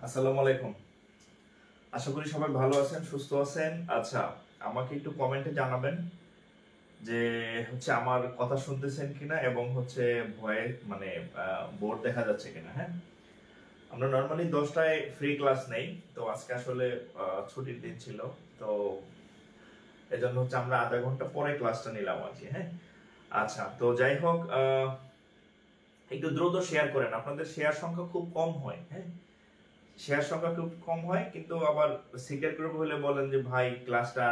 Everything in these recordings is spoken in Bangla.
আসসালামু আলাইকুম। আশা করি সবাই ভালো আছেন, সুস্থ আছেন। আচ্ছা, আমাকে একটু কমেন্টে জানাবেন যে আমার কথা শুনতেছেন কিনা এবং ভয়ে মানে বোর্ড দেখা যাচ্ছে কিনা। হ্যাঁ, আমরা নর্মালি 10টায় ফ্রি ক্লাস নেই, তো আজকে আসলে ছুটির দিন ছিল, তো এজন্য আমরা আধা ঘন্টা পরে ক্লাসটা নিলাম আর কি। হ্যাঁ, আচ্ছা, তো যাই হোক, একটু দ্রুত শেয়ার করেন। আপনাদের শেয়ার সংখ্যা খুব কম হয়। হ্যাঁ, শেয়ার সংখ্যা খুব কম হয়, কিন্তু আবার সিক্রেট গ্রুপ হলে বলেন যে ভাই ক্লাসটা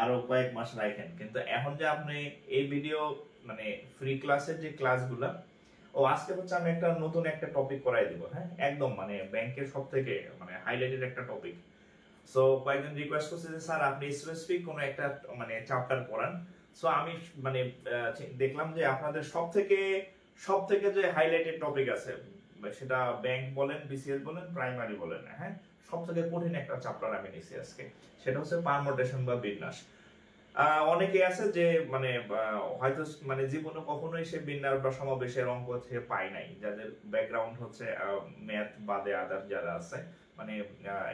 আরো কয়েক মাস রাখেন। কিন্তু এখন যে আপনি এই ভিডিও মানে ফ্রি ক্লাসের যে ক্লাসগুলা, আজকে আমি একটা নতুন একটা টপিক করাই দিব। হ্যাঁ, একদম মানে ব্যাংকের সব থেকে মানে হাইলাইটেড একটা টপিক। সো কয়েকজন রিকোয়েস্ট করছে যে স্যার আপনি স্পেসিফিক কোনো একটা মানে চ্যাপ্টার পড়ান। সো আমি মানে দেখলাম যে আপনাদের সব থেকে যে হাইলাইটেড টপিক আছে, সেটা ব্যাংক বলেন, বিসিএস বলেন, প্রাইমারি বলেন, হ্যাঁ, সব থেকে কঠিন একটা চ্যাপ্টার আমি নিছি আজকে। সেটা হচ্ছে পারমুটেশন বা বিন্যাস। অনেকে আছে যে মানে হয়তো মানে জীবনে কখনোই সে বিন্যাস বা সমাবেশের অঙ্ক পায় নাই, যাদের ব্যাকগ্রাউন্ড ম্যাথ বাদে আদার যারা আছে, মানে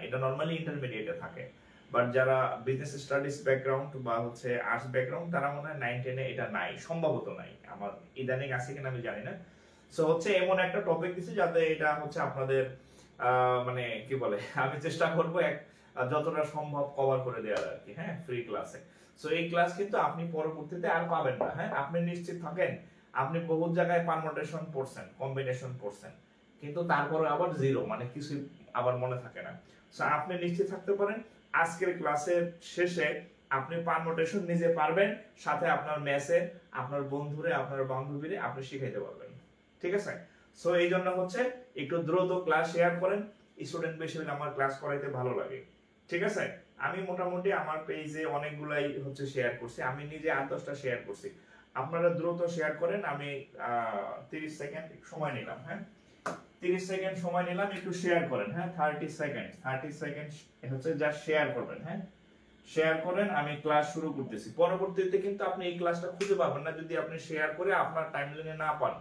এটা নরমালি ইন্টারমিডিয়েটে থাকে। বাট যারা বিজনেস স্টাডিজ ব্যাকগ্রাউন্ড বা আর্টস ব্যাকগ্রাউন্ড, তারা মনে হয় 9-10-এ এটা নাই, সম্ভবত নাই। আমার ইদানিং আছে কিনা আমি জানি না। সো এমন একটা টপিক দিছি যাতে এটা আপনাদের মানে কি বলে, আমি চেষ্টা করব যতটা সম্ভব কভার করে দেওয়ার আর কি। হ্যাঁ, ফ্রি ক্লাসে। সো এই ক্লাস কিন্তু আপনি পরবর্তীতে আর পাবেন না। হ্যাঁ, আপনি নিশ্চিত থাকেন, আপনি বহুত জায়গায় পারমুটেশন পড়ছেন, কম্বিনেশন পড়ছেন, কিন্তু তারপরে আবার জিরো, মানে কিছু আবার মনে থাকে না। সো আপনি নিশ্চিত থাকতে পারেন, আজকের ক্লাসের শেষে আপনি পারমুটেশন নিজে পারবেন, সাথে আপনার মেসে আপনার বন্ধুরে, আপনার বান্ধবীরে আপনি শিখাইতে পারবেন। ঠিক আছে? সো এই জন্য একটু দ্রুত ক্লাস শেয়ার করেন। স্টুডেন্ট বেশি হলে আমার ক্লাস করাইতে ভালো লাগে। ঠিক আছে? আমি মোটামুটি আমার পেজে অনেকগুলাই শেয়ার করছি, আমি নিজে 8-10টা শেয়ার করছি। আপনারা দ্রুত শেয়ার করেন। আমি 30 সেকেন্ড সময় নিলাম। হ্যাঁ, 30 সেকেন্ড সময় নিলাম, একটু শেয়ার করেন। হ্যাঁ, 30 সেকেন্ড জাস্ট শেয়ার করবেন। হ্যাঁ, শেয়ার করেন, আমি ক্লাস শুরু করতেছি। পরবর্তীতে কিন্তু আপনি এই ক্লাসটা খুঁজে পাবেন না যদি আপনি শেয়ার করে আপনার টাইমলাইনে না পান।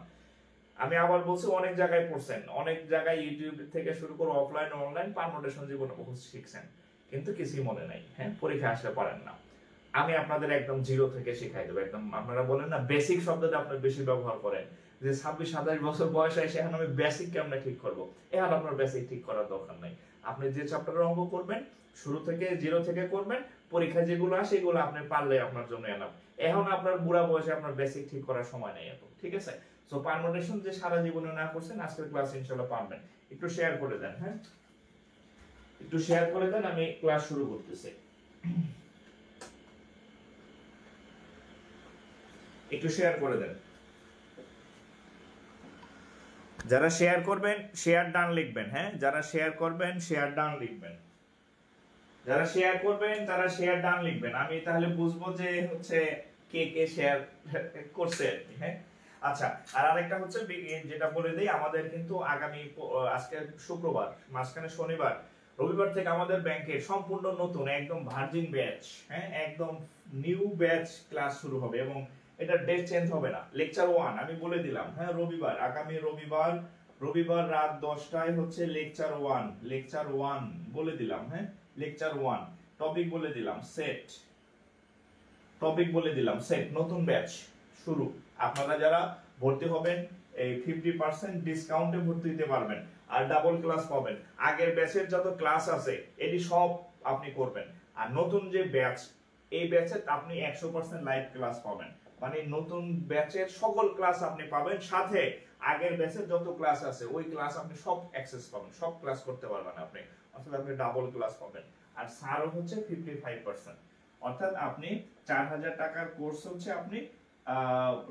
আমি আবার বলছি, অনেক জায়গায় পড়ছেন, অনেক জায়গায় ইউটিউব থেকে শুরু করে অফলাইন অনলাইন পারমুটেশন জীবনে বহুত শিখছেন, কিন্তু কিছুই মনে নাই। হ্যাঁ, পরীক্ষা আসলে পারেন না। আমি আপনাদের একদম জিরো থেকে শিখাই দেবো। একদম আপনারা বলেন না বেসিক শব্দটা আপনার বেশি ব্যবহার করেন, যে 26-27 বছর বয়স এসে এখন আমি বেসিক কেমনে ঠিক করবো। এখন আপনার বেসিক ঠিক করার দরকার নাই। আপনি যে চ্যাপ্টারের অঙ্ক করবেন শুরু থেকে জিরো থেকে করবেন, পরীক্ষা যেগুলো আসে এগুলো আপনি পারলে আপনার জন্য এনাফ। এখন আপনার বুড়া বয়সে আপনার বেসিক ঠিক করার সময় নেই এত। ঠিক আছে? সো পারমুটেশন যে সারা জীবনে না করছেন, আজকের ক্লাস ইনশাআল্লাহ পারবেন। একটু শেয়ার করে দেন। হ্যাঁ, একটু শেয়ার করে দেন, আমি ক্লাস শুরু করতেছি। একটু শেয়ার করে দেন। যারা শেয়ার করবেন শেয়ার ডান লিখবেন। হ্যাঁ, যারা শেয়ার করবেন শেয়ার ডান লিখবেন। যারা শেয়ার করবেন তারা শেয়ার ডান লিখবেন, আমি তাহলে বুঝবো যে কে কে শেয়ার করছে আর কি। হ্যাঁ, আচ্ছা, আর আরেকটা যেটা বলে দেই, আমাদের কিন্তু আগামী আজকে শুক্রবার, মাঝখানে শনিবার, রবিবার থেকে আমাদের ব্যাংকের সম্পূর্ণ নতুন একদম ভার্জিন ব্যাচ, হ্যাঁ, একদম নিউ ব্যাচ ক্লাস শুরু হবে এবং এটা ডেট চেঞ্জ হবে না। লেকচার 1 আমি বলে দিলাম। হ্যাঁ, রবিবার, আগামী রবিবার রাত 10টায় লেকচার 1 বলে দিলাম। হ্যাঁ, লেকচার 1 টপিক বলে দিলাম সেট, নতুন ব্যাচ শুরু। আপনারা যারা ভর্তি হবেন এই 50% ডিসকাউন্টে ভর্তি দিতে পারবেন, আর ডাবল ক্লাস পাবেন। আগের ব্যাচের যত ক্লাস আছে এটি সব আপনি করবেন, আর নতুন যে ব্যাচ, এই ব্যাচে আপনি 100% লাইভ ক্লাস পাবেন। মানে নতুন ব্যাচের সকল ক্লাস আপনি পাবেন, সাথে আগের ব্যাচের যত ক্লাস আছে ওই ক্লাস আপনি সব অ্যাক্সেস পাবেন, সব ক্লাস করতে পারবেন আপনি। অর্থাৎ আপনি ডাবল ক্লাস পাবেন। আর স্যারও 55%, অর্থাৎ আপনি 4000 টাকার কোর্স আপনি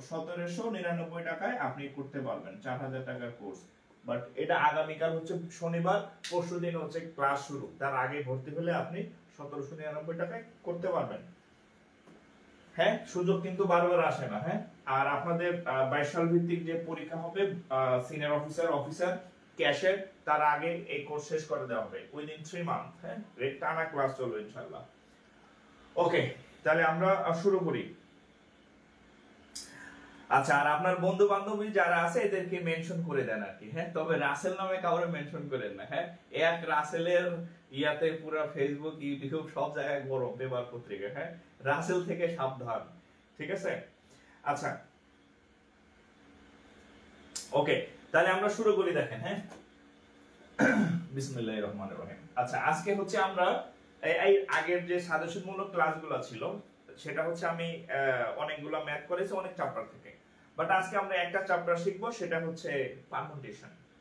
1799 টাকায় আপনি করতে পারবেন 4000 টাকার কোর্স। বাট এটা আগামীকাল শনিবার, পরশুদিন ক্লাস শুরু, তার আগে ভর্তি হলে আপনি 1799 টাকায় করতে পারবেন। হ্যাঁ, সুযোগ কিন্তু বারবার আসে না। হ্যাঁ, আর আপনাদের 22 সাল ভিত্তিক যে পরীক্ষা হবে সিনিয়র অফিসার ক্যাশের, তার আগে এই কোর্স শেষ করে দেওয়া হবে উইদিন 3 মান্থ। হ্যাঁ, টানা ক্লাস চলবে ইনশাআল্লাহ। ওকে, তাহলে আমরা শুরু করি। আচ্ছা, আর আপনার বন্ধু বান্ধবী যারা আছে এদেরকে মেনশন করে দেন আর কি, হ্যাঁ। তবে রাসেল নামে কাউরে মেনশন করেন না, হ্যাঁ। এক রাসেলের ইয়াতে পুরো ফেসবুক ইউটিউব সব জায়গায় গরম, পেপার পত্রিকা, হ্যাঁ। রাসেল থেকে সাবধান, ঠিক আছে। আচ্ছা, ওকে, তাহলে আমরা শুরু করি, দেখেন, হ্যাঁ। বিসমিল্লাহির রহমানির রহিম। আচ্ছা, আজকে হচ্ছে আমরা এই আগের যে সাজেশনমূলক ক্লাসগুলো ছিল সেটা হচ্ছে আমি অনেকগুলো ম্যাথ করেছি অনেক চ্যাপ্টার থেকে, বাট আজকে আমরা একটা চ্যাপ্টার শিখবো, সেটা হচ্ছে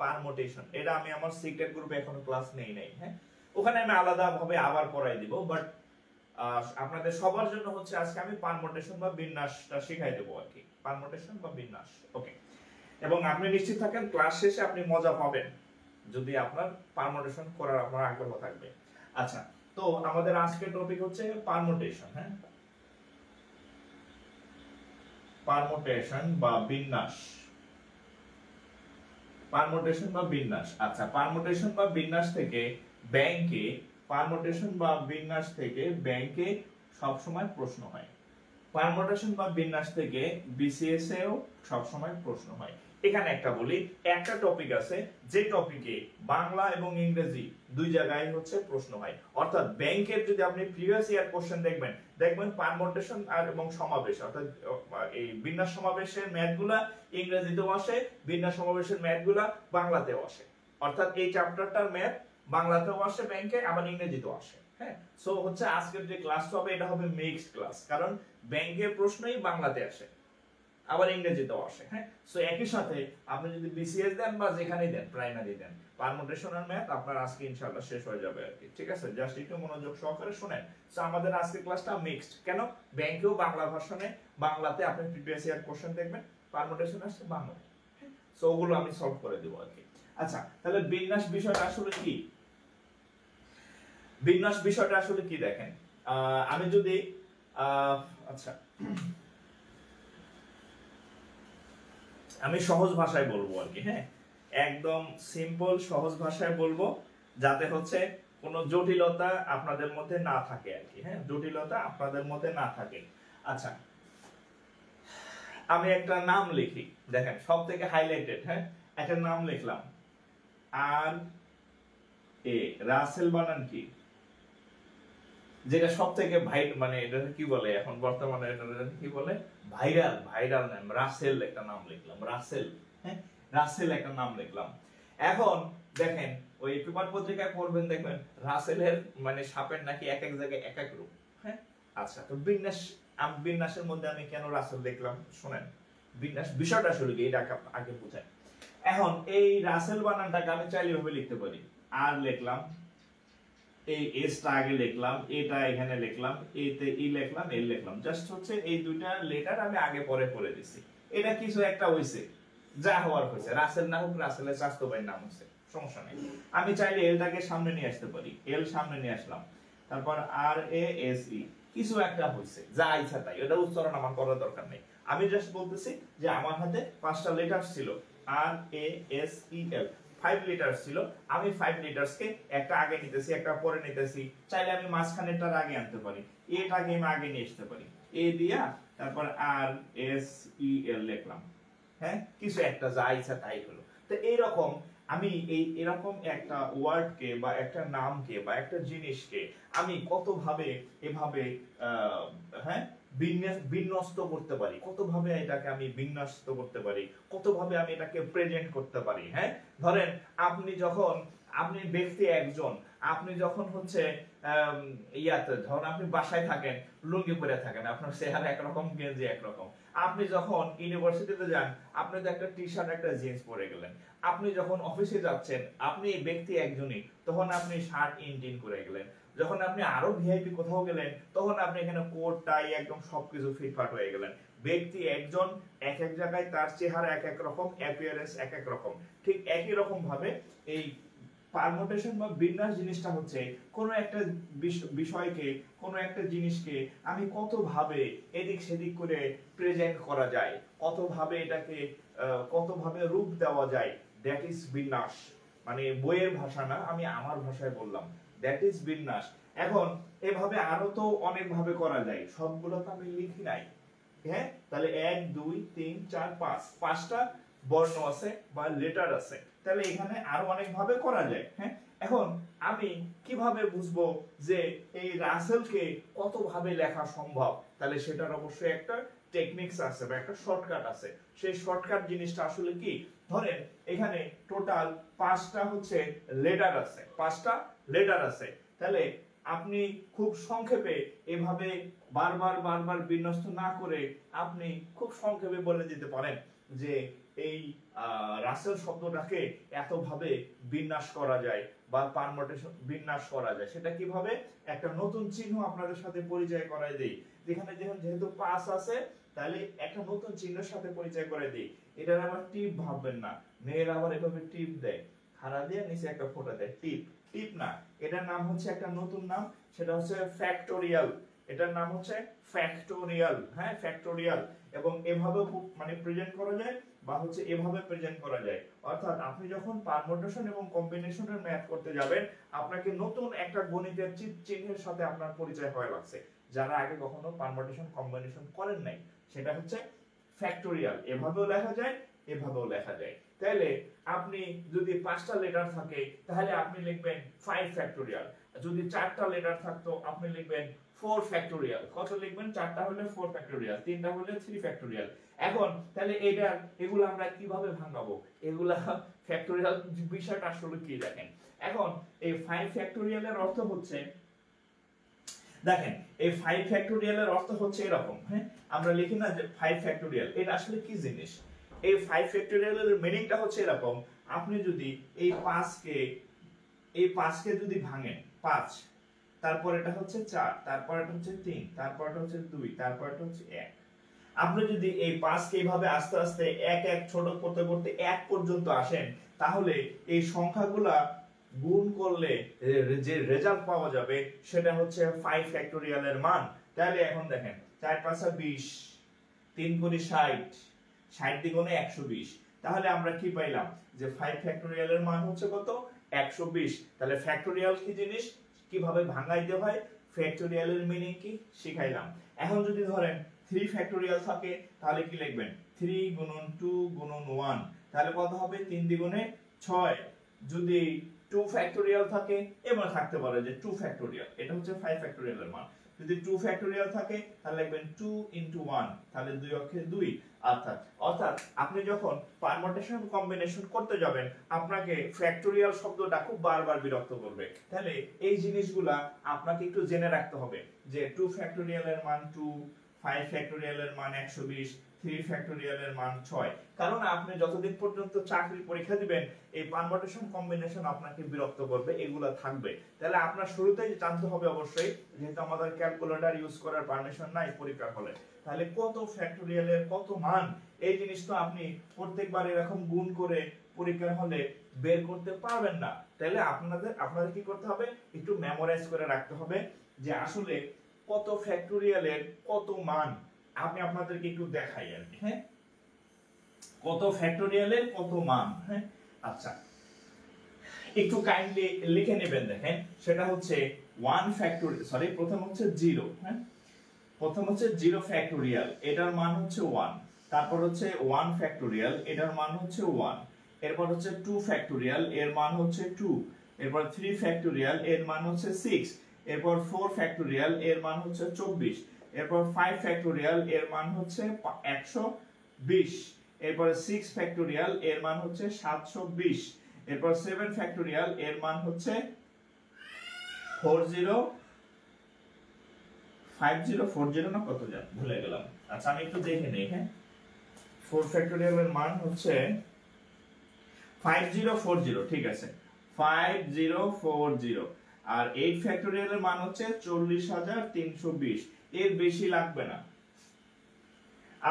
পারমুটেশন। এটা আমি আমার সিক্রেট গ্রুপে এখনো ক্লাস নেই নাই, হ্যাঁ। ওখানে আমি আলাদা ভাবে আবার পড়াই দিব, বাট আপনাদের সবার জন্য হচ্ছে আজকে আমি পারমুটেশন বা বিন্যাসটা শিখাই দেবো আর কি, পারমুটেশন বা বিন্যাস, ওকে। এবং আপনি নিশ্চিত থাকেন ক্লাস শেষে আপনি মজা পাবেন যদি আপনার পারমুটেশন করার আপনার আগ্রহ থাকবে। আচ্ছা, তো আমাদের আজকের টপিক হচ্ছে পারমুটেশন, হ্যাঁ। পারমুটেশন বা বিন্যাস, পারমুটেশন বা বিন্যাস। আচ্ছা, পারমুটেশন বা বিন্যাস থেকে ব্যাংকে সব সময় প্রশ্ন হয়। পারমুটেশন বা বিন্যাস থেকে বিসিএস এও সব সময় প্রশ্ন হয়। এখানে একটা বলি, একটা টপিক আছে যে টপিকে বাংলা এবং ইংরেজি দুই জায়গায় হচ্ছে প্রশ্ন হয়। অর্থাৎ ব্যাংকের যদি আপনি প্রিভিয়াস ইয়ার কোশ্চেন দেখবেন পারমুটেশন আর এবং সমাবেশ, অর্থাৎ এই বিন্যাস সমাবেশের ম্যাথগুলা ইংরেজিতেও আসে, বিন্যাস সমাবেশের ম্যাথগুলা বাংলাতেও আসে। অর্থাৎ এই চ্যাপ্টারটার ম্যাথ বাংলাতেও আসে ব্যাংকে, আবার ইংরেজিতেও আসে, হ্যাঁ। সো হচ্ছে আজকের যে ক্লাসটা হবে এটা হবে মিক্সড ক্লাস, কারণ ব্যাংকের প্রশ্নই বাংলাতে আসে আবার ইংরেজিতেও আসে, হ্যাঁ। সো একই সাথে আপনি যদি বিসিএস দেন বা যেখানেই দেন, প্রাইমারি দেন, পারমুটেশন আর ম্যাথ আপনার আজকে ইনশাআল্লাহ শেষ হয়ে যাবে আর কি, ঠিক আছে। জাস্ট একটু মনোযোগ সহকারে শুনেন। সো আমাদের আজকের ক্লাসটা মিক্সড, কেন? ব্যাংকেও বাংলা ভার্সনে বাংলাতে আপনি প্রিভিয়াস ইয়ার কোশ্চেন দেখবেন, পারমুটেশন আসছে বাংলায়, সো ওগুলো আমি সলভ করে দেব আর কি। আচ্ছা, তাহলে বিন্যাস বিষয়টা আসলে কি? বিন্যাস বিষয়টা আসলে কি দেখেন, আমি যদি আচ্ছা আমি সহজ ভাষায় বলবো আর কি, হ্যাঁ। একদম সিম্পল সহজ ভাষায় বলবো, যাতে হচ্ছে কোনো জটিলতা আপনাদের মধ্যে না থাকে আর কি, হ্যাঁ। জটিলতা আপনাদের মধ্যে না থাকে। আচ্ছা, আমি একটা নাম লিখি, দেখেন সব থেকে হাইলাইটেড, হ্যাঁ। একটা নাম লিখলাম আর এ, রাসেল বানান কি? যেটা সব থেকে মানে এটা কি বলে এখন বর্তমানে, এটা কি বলে, ভাইরাল নাম, রাসেল একটা নাম লিখলাম, রাসেল, হ্যাঁ। রাসেল একটা নাম লিখলাম। এখন দেখেন ওই পেপার পত্রিকায় পড়বেন, দেখবেন রাসেলের মানে সাপের নাকি এক এক জায়গায় এক এক রূপ, হ্যাঁ। আচ্ছা, তো বিন্যাসের মধ্যে আমি কেন রাসেল লিখলাম শুনেন। বিন্যাস বিষয়টা আসলে কি এটা আগে বুঝাই। এখন এই রাসেল বানানটাকে আমি চাইলে ভাবে লিখতে পারি, আর লিখলাম এই এসটা আগে লিখলাম, এটা এখানে লিখলাম, এতে ই লিখলাম, এল লিখলাম, জাস্ট হচ্ছে এই দুইটা লেটার আমি আগে পরে করে দিছি। এটা কিছু একটা হইছে, যা হওয়ার হইছে, রাসেল না হোক, রাসেলের স্বাস্থ্য ভাইয়ের নাম হচ্ছে, সমস্যা নেই। আমি চাইলে এলটাকে সামনে নিয়ে আসতে পারি, এল সামনে নিয়ে আসলাম, তারপর আর এ এস ই, কিছু একটা হইছে, যা ইচ্ছা তাই, এটা উচ্চারণ আমার করার দরকার নেই। আমি জাস্ট বলতেছি যে আমার হাতে 5টা লেটার ছিল, আর A S E L, 5 litre ছিল, আমি 5 লিটারসকে একটা আগে নিতেছি, একটা পরে নিতেছি, চাইলে আমি মাঝখানেরটার আগে আনতে পারি, এটাকে আমি আগে নিয়ে আসতে পারি, এ দিয়া তারপর আর এস ই এল লিখলাম, হ্যাঁ। কিছু একটা যা ইচ্ছা তাই হলো। তো এইরকম আমি এরকম একটা ওয়ার্ডকে বা একটা নামকে বা একটা জিনিসকে আমি কতভাবে এভাবে হ্যাঁ বিন্যস্ত করতে পারি, কতভাবে এটাকে আমি বিন্যস্ত করতে পারি, কতভাবে আমি এটাকে প্রেজেন্ট করতে পারি, হ্যাঁ। ধরেন আপনি ব্যক্তি একজন, আপনি যখন হচ্ছে ধরুন আপনি বাসায় থাকেন, লুঙ্গি পরে থাকেন, আপনার চেহারা একরকম, গেঞ্জি একরকম। আপনি যখন ইউনিভার্সিটিতে যান, আপনি তো একটা টি শার্ট একটা জিন্স পরে গেলেন। আপনি যখন অফিসে যাচ্ছেন, আপনি ব্যক্তি একজনই, তখন আপনি শার্ট ইনটিন করে গেলেন। যখন আপনি আরো ভিআইপি কোথাও গেলেন, তখন আপনি এখানে কোট টাই একদম সবকিছু ফিটফাট হয়ে গেলেন। ব্যক্তি একজন, এক এক জায়গায় তার চেহারা এক এক রকম, অ্যাপিয়ারেন্স এক এক রকম। ঠিক একই রকম ভাবে এই পারমুটেশন বা বিন্যাস জিনিসটা হচ্ছে কোন একটা বিষয়কে, কোন একটা জিনিসকে আমি কতভাবে এদিক সেদিক করে প্রেজেন্ট করা যায়, কতভাবে এটাকে কতভাবে রূপ দেওয়া যায়, দ্যাট ইজ বিন্যাস। মানে বইয়ের ভাষা না, আমি আমার ভাষায় বললাম, দ্যাট ইজ বিন্যাস। এখন এভাবে আরো তো অনেক ভাবে করা যায়, সবগুলো তো আমি লিখি নাই, হ্যাঁ, তাহলে 1 2 3 4 5 পাঁচটা বর্ণ আছে বা লেটার আছে। তাহলে এখানে আরো অনেক ভাবে করা যায়। হ্যাঁ, এখন আমি কিভাবে বুঝবো যে এই রাসেলকে কত ভাবে লেখা সম্ভব? তাহলে সেটার অবশ্যই একটা টেকনিক্স আছে বা একটা শর্টকাট আছে। সেই শর্টকাট জিনিসটা আসলে কি? ধরেন এখানে টোটাল 5টা হচ্ছে লেটার আছে, 5টা লেটার আছে। তাহলে আপনি খুব সংক্ষেপে এভাবে বারবার বারবার বিন্যস্ত না করে আপনি খুব সংক্ষেপে বলে দিতে পারেন যে এই রাসেল শব্দটাকে এতভাবে বিন্যাস করা যায় বা পারমুটেশন বিন্যাস করা যায়। সেটা কিভাবে? একটা নতুন চিহ্ন আপনাদের সাথে পরিচয় করায় দেই। যেখানে যেহেতু পাস আছে তাহলে একটা নতুন চিহ্নের সাথে পরিচয় করে দিই। এটার আবার টিপ ভাববেন না, মেয়েরা আবার এভাবে টিপ দেয়, খাড়া দিয়ে নিচে একটা ফোঁটা দেয়, টিপ। টিপ না, এটার নাম হচ্ছে একটা নতুন নাম, সেটা হচ্ছে ফ্যাক্টোরিয়াল। এটার নাম হচ্ছে ফ্যাক্টোরিয়াল। হ্যাঁ, ফ্যাক্টোরিয়াল। এবং এভাবে মানে প্রেজেন্ট করা যায় বা হচ্ছে এভাবে প্রেজেন্ট করা যায়। অর্থাৎ আপনি যখন পারমুটেশন এবং কম্বিনেশনের ম্যাথ করতে যাবেন, আপনাকে নতুন একটা গণিতের চিহ্নের সাথে আপনার পরিচয় হয়ে লাগছে, যারা আগে কখনো পারমুটেশন কম্বিনেশন করেন নাই। সেটা হচ্ছে ফ্যাক্টোরিয়াল। এভাবেও লেখা যায়, এভাবেও লেখা যায়। তাহলে আপনি যদি 5টা লেটার থাকে তাহলে আপনি লিখবেন 5 ফ্যাক্টোরিয়াল। যদি 4টা লেটার থাকতো আপনি লিখবেন 4 ফ্যাক্টোরিয়াল। কত লিখবেন? 4টা হলে 4 ফ্যাক্টোরিয়াল, 3টা হলে 3 ফ্যাক্টোরিয়াল। এখন তাহলে এগুলো আমরা কিভাবে ভাঙাবো? এগুলা ফ্যাক্টোরিয়াল বিষয়টা আসলে কি দেখেন। এখন এই 5 ফ্যাক্টোরিয়ালের অর্থ হচ্ছে, দেখেন এই 5 ফ্যাক্টোরিয়ালের অর্থ হচ্ছে এরকম। হ্যাঁ, আমরা লিখি না যে 5 ফ্যাক্টোরিয়াল, এটা আসলে কি জিনিস? এই 5 ফ্যাক্টোরিয়ালের মিনিংটা হচ্ছে এরকম, আপনি যদি এই 5কে যদি ভাঙেন, 5, তারপর এটা হচ্ছে 4, তারপর এটা হচ্ছে 3, তারপর এটা হচ্ছে 2, তারপর এটা হচ্ছে 1। আপনি যদি এই 5কে এইভাবে আস্তে আস্তে এক এক ছোট করতে করতে 1 পর্যন্ত আসেন, তাহলে এই সংখ্যাগুলা গুণ করলে যে রেজাল্ট পাওয়া যাবে সেটা হচ্ছে 5 ফ্যাক্টোরিয়ালের মান। তাহলে এখন দেখেন 4 5 20, 3 গুণে 60, 60 দ্বিগুণে 120। তাহলে আমরা কি পাইলাম? যে 5 ফ্যাক্টোরিয়ালের মান হচ্ছে কত? 120। তাহলে ফ্যাক্টোরিয়াল কি জিনিস, কিভাবে ভাঙাইতে হয়, ফ্যাক্টোরিয়ালের মিনিং কি শিখাইলাম। এখন যদি ধরেন 3 ফ্যাক্টোরিয়াল থাকে তাহলে কি লিখবেন? 3 গুণন 2 গুণন 1, তাহলে কত হবে? 3 দ্বিগুণে 6। যদি 2 ফ্যাক্টোরিয়াল থাকে, এবার থাকতে পারে যে 2 ফ্যাক্টোরিয়াল, এটা হচ্ছে 5 ফ্যাক্টোরিয়ালের মান। যদি 2 ফ্যাক্টোরিয়াল থাকে তাহলে লিখবেন 2 into 1, তাহলে 2 অক্ষে 2। অর্থাৎ আপনি যখন পারমুটেশন কম্বিনেশন করতে যাবেন আপনাকে ফ্যাক্টোরিয়াল শব্দটা খুব বারবার বিরক্ত করবে। তাহলে এই জিনিসগুলা আপনাকে একটু জেনে রাখতে হবে যে 2 ফ্যাক্টোরিয়ালের মান 2, 5 ফ্যাক্টোরিয়ালের মান 120, 3 ফ্যাক্টোরিয়ালের মান 6। কারণ আপনি যতদিন পর্যন্ত চাকরি পরীক্ষা দিবেন এই পারমুটেশন কম্বিনেশন আপনাকে বিরক্ত করবে, এগুলা থাকবে। তাহলে আপনার শুরুতেই জানতে হবে অবশ্যই, যেহেতু আমাদের ক্যালকুলেটর ইউজ করার পারমিশন নাই পরীক্ষার হলে, তাহলে কত ফ্যাক্টোরিয়ালের কত মান, এই জিনিসটা আপনি প্রত্যেকবার এরকম গুণ করে পরীক্ষার হলে বের করতে পারবেন না। তাহলে আপনাদের কি করতে হবে? একটু মেমোরাইজ করে রাখতে হবে যে আসলে কত ফ্যাক্টোরিয়ালের কত মান। আমি আপনাদেরকে একটু দেখাই আর কি। হ্যাঁ, কত ফ্যাক্টোরিয়ালের কত মান। হ্যাঁ, আচ্ছা একটু কাইন্ডলি লিখে নেবেন। দেখেন সেটা হচ্ছে 1 ফ্যাক্টোরিয়াল, সরি প্রথম হচ্ছে 0। হ্যাঁ, প্রথম হচ্ছে 0 ফ্যাক্টোরিয়াল, এটার মান হচ্ছে 1। তারপর হচ্ছে 1 ফ্যাক্টোরিয়াল, এটার মান হচ্ছে 1। এরপর হচ্ছে 2 ফ্যাক্টোরিয়াল, এর মান হচ্ছে 2। এরপর 3 ফ্যাক্টোরিয়াল, এর মান হচ্ছে 6। এরপর 4 ফ্যাক্টোরিয়াল, এর মান হচ্ছে 24। এরপর 5 ফ্যাক্টোরিয়াল, এর মান হচ্ছে 120। এরপর 6 ফ্যাক্টোরিয়াল, এর মান হচ্ছে 720। এরপর 7 ফ্যাক্টোরিয়াল, এর মান হচ্ছে 50 না কত জান ভুলে গেলাম। আচ্ছা আমি একটু দেখে নেই। হ্যাঁ, 4 ফ্যাক্টোরিয়াল এর মান হচ্ছে 5040, ঠিক আছে 5040। আর 8 ফ্যাক্টোরিয়াল এর মান হচ্ছে 40320। এর বেশি লাগবে না।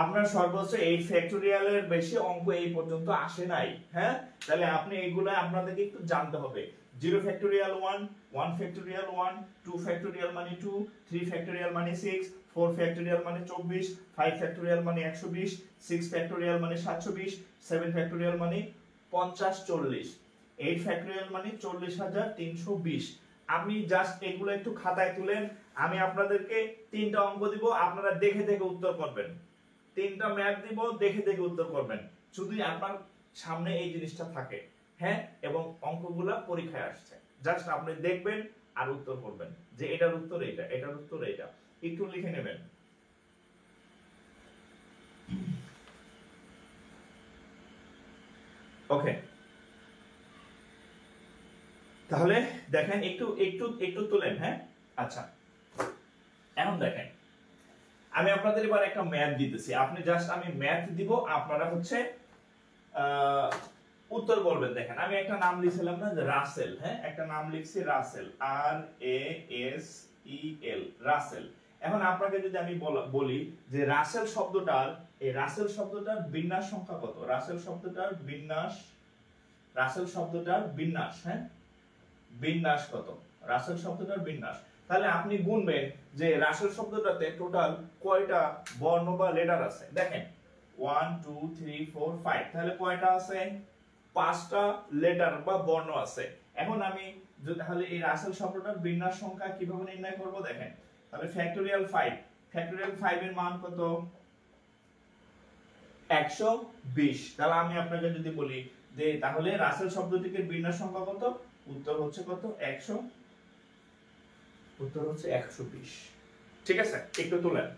আপনার সর্বোচ্চ 8 ফ্যাক্টোরিয়াল এর বেশি অঙ্ক এই পর্যন্ত আসে নাই। হ্যাঁ, তাহলে আপনি এগুলা আপনাদেরকে একটু জানতে হবে। 0 ফ্যাক্টোরিয়াল 1, 1 ফ্যাক্টোরিয়াল 1, 2 ফ্যাক্টোরিয়াল মানে 2, 3 ফ্যাক্টোরিয়াল মানে 6, 4 ফ্যাক্টোরিয়াল মানে 24, 5 ফ্যাক্টোরিয়াল মানে 120, 6 ফ্যাক্টোরিয়াল মানে 720, 7 ফ্যাক্টোরিয়াল মানে 50 40, 8 ফ্যাক্টোরিয়াল মানে 40320। আমি জাস্ট এগুলো একটু খাতায় তুলেন, আমি আপনাদেরকে 3টা অঙ্ক দিব, আপনারা দেখে দেখে উত্তর করবেন। তিনটা ম্যাপ দিব, দেখে দেখে উত্তর করবেন, যদি আপনার সামনে এই জিনিসটা থাকে, হ্যাঁ, এবং অঙ্কগুলা পরীক্ষায় আসছে, জাস্ট আপনি দেখবেন আর উত্তর করবেন যে এটার উত্তর এটা, এটার উত্তর এটা, একটু লিখে নেবেন। ওকে, তাহলে দেখেন একটু একটু একটু তুলেন, হ্যাঁ। আচ্ছা, এখন দেখেন আমি আপনাদের এবার একটা ম্যাথ দিতেছি, আপনি জাস্ট আমি ম্যাথ দিব, আপনারা হচ্ছে উত্তর বলবেন। দেখেন আমি একটা নাম লিখছিলাম না, যে রাসেল, হ্যাঁ, একটা নাম লিখছি রাসেল, RASEL, রাসেল। এখন আপনাকে যদি আমি বলি যে রাসেল শব্দটার, এই রাসেল শব্দটার বিন্যাস সংখ্যা কত, রাসেল শব্দটার বিন্যাস, রাসেল শব্দটার বিন্যাস, হ্যাঁ, বিন্যাস কত, রাসেল শব্দটার বিন্যাস, তাহলে আপনি গুনবেন যে রাসেল শব্দটাতে টোটাল কয়টা বর্ণ বা লেটার আছে। দেখেন 1 2 3 4 5, তাহলে কয়টা আছে, 5টা লেটার বা বর্ণ আছে। এখন আমি তাহলে এই রাসেল শব্দটার বিন্যাস সংখ্যা কিভাবে নির্ণয় করব, দেখেন তাহলে ফ্যাক্টোরিয়াল 5, ফ্যাক্টোরিয়াল 5 এর মান কত, 120। তাহলে আমি আপনাকে যদি বলি যে তাহলে রাসেল শব্দটির বিন্যাস সংখ্যা কত, উত্তর হচ্ছে কত, 100, উত্তর হচ্ছে 120। ঠিক আছে, একটু তুলেন,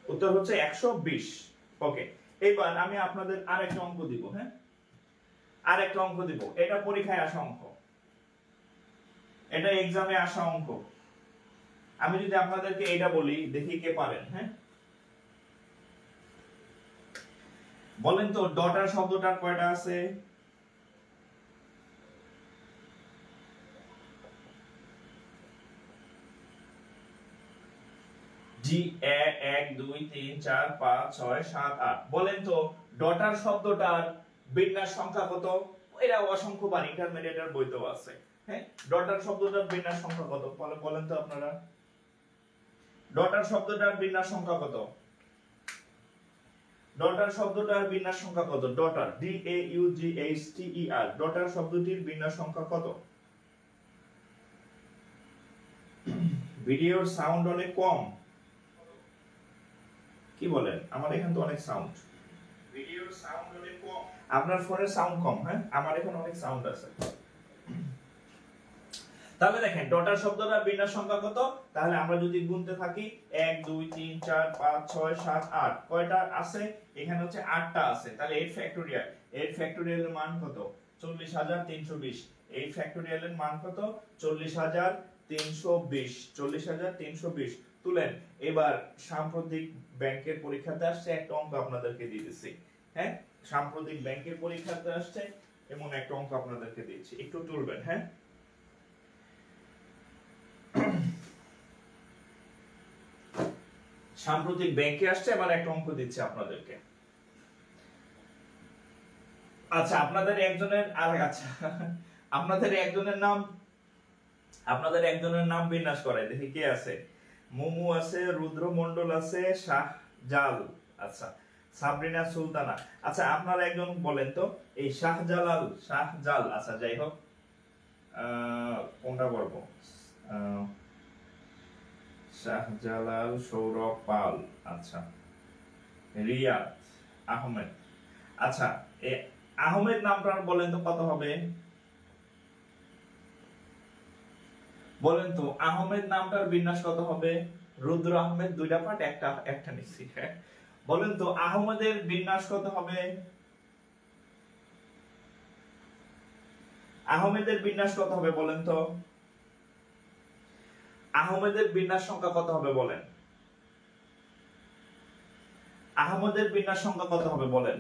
উত্তর হচ্ছে 120। ওকে, এবার আমি আপনাদের আরেকটা অঙ্ক দিব, হ্যাঁ, আরেকটা অঙ্ক দিব, এটা পরীক্ষায় আসা অঙ্ক, এটা এক্সামে আসা অঙ্ক। আমি যদি আপনাদেরকে এটা বলি, দেখি কে পারেন, হ্যাঁ, বলেন তো ডটার শব্দটার কয়টা আছে, জি 1 2 3 4 5 6 7 8, বলেন তো ডটার শব্দটার বিন্যাস সংখ্যা কত, এটা অসংখ্যবার ইন্টারমিডিয়েটের বইতেও আছে, হ্যাঁ, ডটার শব্দটার বিন্যাস সংখ্যা কত, বলেন তো আপনারা, ডটার শব্দটার বিন্যাস সংখ্যা কত, ডটার শব্দটার বিন্যাস সংখ্যা কত, ডটার, DAUGHTER, ডটার শব্দটির বিন্যাস সংখ্যা কত। ভিডিওর সাউন্ড অনেক কম, কি বলেন, আমার এখানে তো অনেক সাউন্ড, ভিডিওর সাউন্ড অনেক কম, আপনার ফোনের সাউন্ড কম, হ্যাঁ, আমার এখানে অনেক সাউন্ড আছে। তাহলে দেখেন ডটার শব্দটার বিন্যাস সংখ্যা কত, তাহলে আমরা যদি গুনতে থাকি 1 2 3 4 5 6 7 8, কয়টা আছে, এখানে হচ্ছে 8টা আছে, তাহলে 8 ফ্যাক্টোরিয়াল, 8 ফ্যাক্টোরিয়ালের মান কত, 40320, 8 ফ্যাক্টোরিয়ালের মান কত, 40320, 40320 তুলেন। এবার সাম্প্রতিক ব্যাংকের পরীক্ষাতে আসছে একটা অঙ্ক আপনাদেরকে দিয়েছি, হ্যাঁ, সাম্প্রতিক ব্যাংকের পরীক্ষাতে আসছে এমন একটা অঙ্ক আপনাদেরকে দিয়েছি, একটু তুলবেন, হ্যাঁ। সাম্প্রতিক ব্যাংকে আসছে, এবার একটা অঙ্ক দিচ্ছে আপনাদেরকে। আচ্ছা, আপনাদের একজনের আচ্ছা আপনাদের একজনের নাম বিন্যাস করাই, দেখি কে আছে, মোমু আছে, রুদ্র মন্ডল আছে, শাহজাল, আচ্ছা, সাবরিনা সুলতানা। আচ্ছা, আপনারা একজন বলেন তো এই শাহজাল, আচ্ছা যাই হোক, কোনটা বলবো, শাহজালাল, সৌরভ পাল, আচ্ছা, রিয়াদ আহমেদ, আচ্ছা, এই আহমেদ নামটা বলেন তো কত হবে, বলেন তো আহমেদ নামটার বিন্যাস কত হবে, রুদ্র আহমেদ দুইটা পার্ট, একটা নিচ্ছি, হ্যাঁ, বলেন তো আহমেদের বিন্যাস কত হবে, আহমেদের বিন্যাস কত হবে বলেন তো, আহমেদের বিন্যাস সংখ্যা কত হবে বলেন, আহমেদের বিন্যাস সংখ্যা কত হবে বলেন,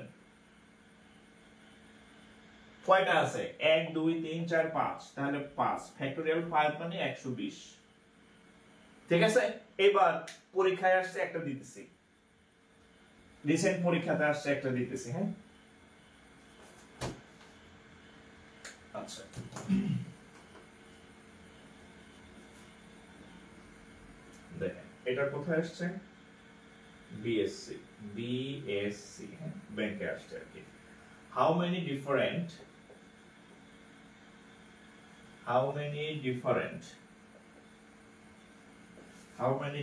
কয়টা আছে, 1 2 3 4 5, তাহলে 5 ফ্যাক্টোরিয়াল 5 মানে 120। ঠিক আছে, এবার পরীক্ষায় আসছে একটা দিতেছি, রিসেন্ট পরীক্ষাতে আসছে একটা দিতেছি, হ্যাঁ, আচ্ছা, দেখেন এটা কোথায় আসছে, বিএসসি, হ্যাঁ, ব্যাংকে আসছে আর কি। How many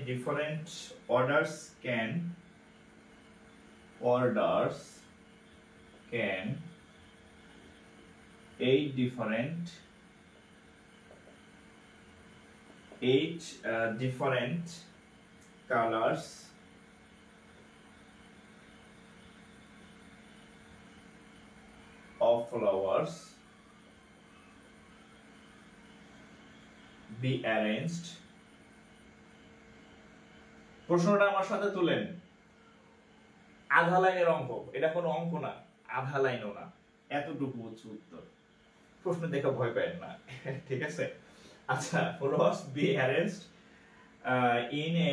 different orders can orders can 8 different colors of flowers be arranged. প্রশ্নটা আমার সাথে তুলেন। আধা লাইনের অঙ্ক, এটা কোনো অঙ্ক না, আধা লাইনও না, এতটুকু হচ্ছে উত্তর। প্রশ্ন দেখে ভয় পাবেন না, ঠিক আছে? আচ্ছা, flowers be arranged in a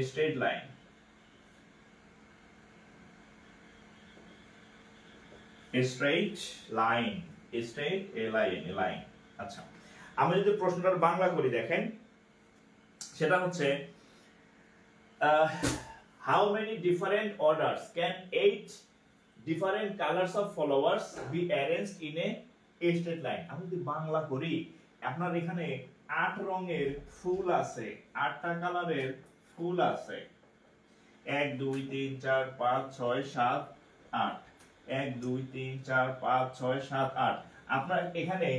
straight line. A straight line. আচ্ছা, আমি যদি প্রশ্নটার বাংলা করি দেখেন, সেটা হচ্ছে how many different orders can 8 different colors of flowers be arranged in a straight line? আমি যদি বাংলা করি, আপনার এখানে 8 রঙের ফুল আছে, 8টা কালারের ফুল আছে, 1 2 3 4 5 6 7 8, 1 2 3 4 5 6 7 8। আপনার এখানে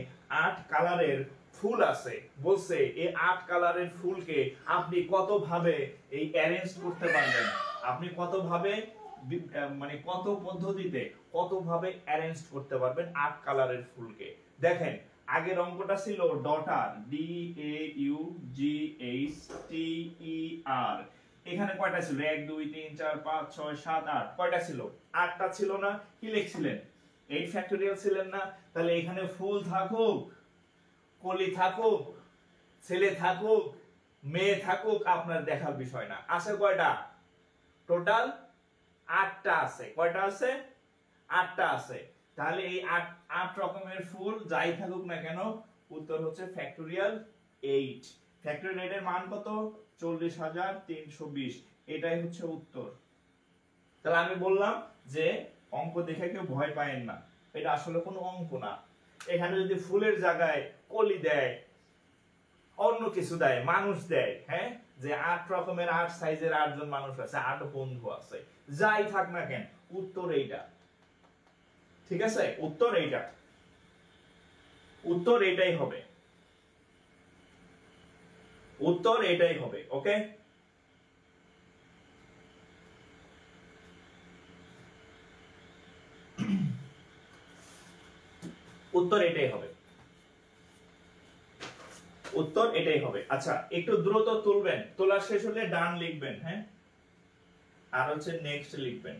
8 কালারের ফুল আছে, বলছে এই 8 কালারের ফুলকে আপনি কত ভাবে এই অ্যারেঞ্জ করতে পারবেন, আপনি কত ভাবে মানে কত পদ্ধতিতে কত ভাবে অ্যারেঞ্জ করতে পারবেন 8 কালারের ফুলকে। দেখেন, আগের অঙ্কটা ছিল ডটার, DAUGHTER, এখানে কয়টা ছিল? 1 2 3 4 5 6 7 8, কয়টা ছিল? 8টা ছিল না? কি লিখছিলেন? 8 ফ্যাক্টোরিয়াল ছিলেন না? তাহলে এখানে ফুল থাকুক, কলি থাকুক, ছেলে থাকুক, মেয়ে থাকুক, আপনার দেখার বিষয় না। আছে কয়টা? টোটাল 8টা আছে। কয়টা আছে? 8টা আছে। তাহলে এই 8 রকমের ফুল যাই থাকুক না কেন, উত্তর হচ্ছে ফ্যাক্টোরিয়াল 8। ফ্যাক্টোরিয়াল 8 এর মান কত? 40,320। এটাই হচ্ছে উত্তর। তাহলে আমি বললাম যে অঙ্ক দেখে কেউ ভয় পায়েন না, এটা আসলে কোনো অঙ্ক না। এখানে যদি ফুলের জায়গায় কলি দেয়, অন্য কিছু দেয়, মানুষ দেয়, হ্যাঁ, যে 8 রকমের 8 সাইজের 8 জন মানুষ আছে, 8 বন্ধু আছে, যাই থাক না কেন, উত্তর এইটা। ঠিক আছে? উত্তর এইটা, উত্তর এটাই হবে, উত্তর এটাই হবে। ওকে, উত্তর এটাই হবে, উত্তর এটাই হবে। আচ্ছা, একটু দ্রুত তুলবেন, তোলা শেষ হলে ডান লিখবেন, হ্যাঁ, আর হচ্ছে নেক্সট লিখবেন।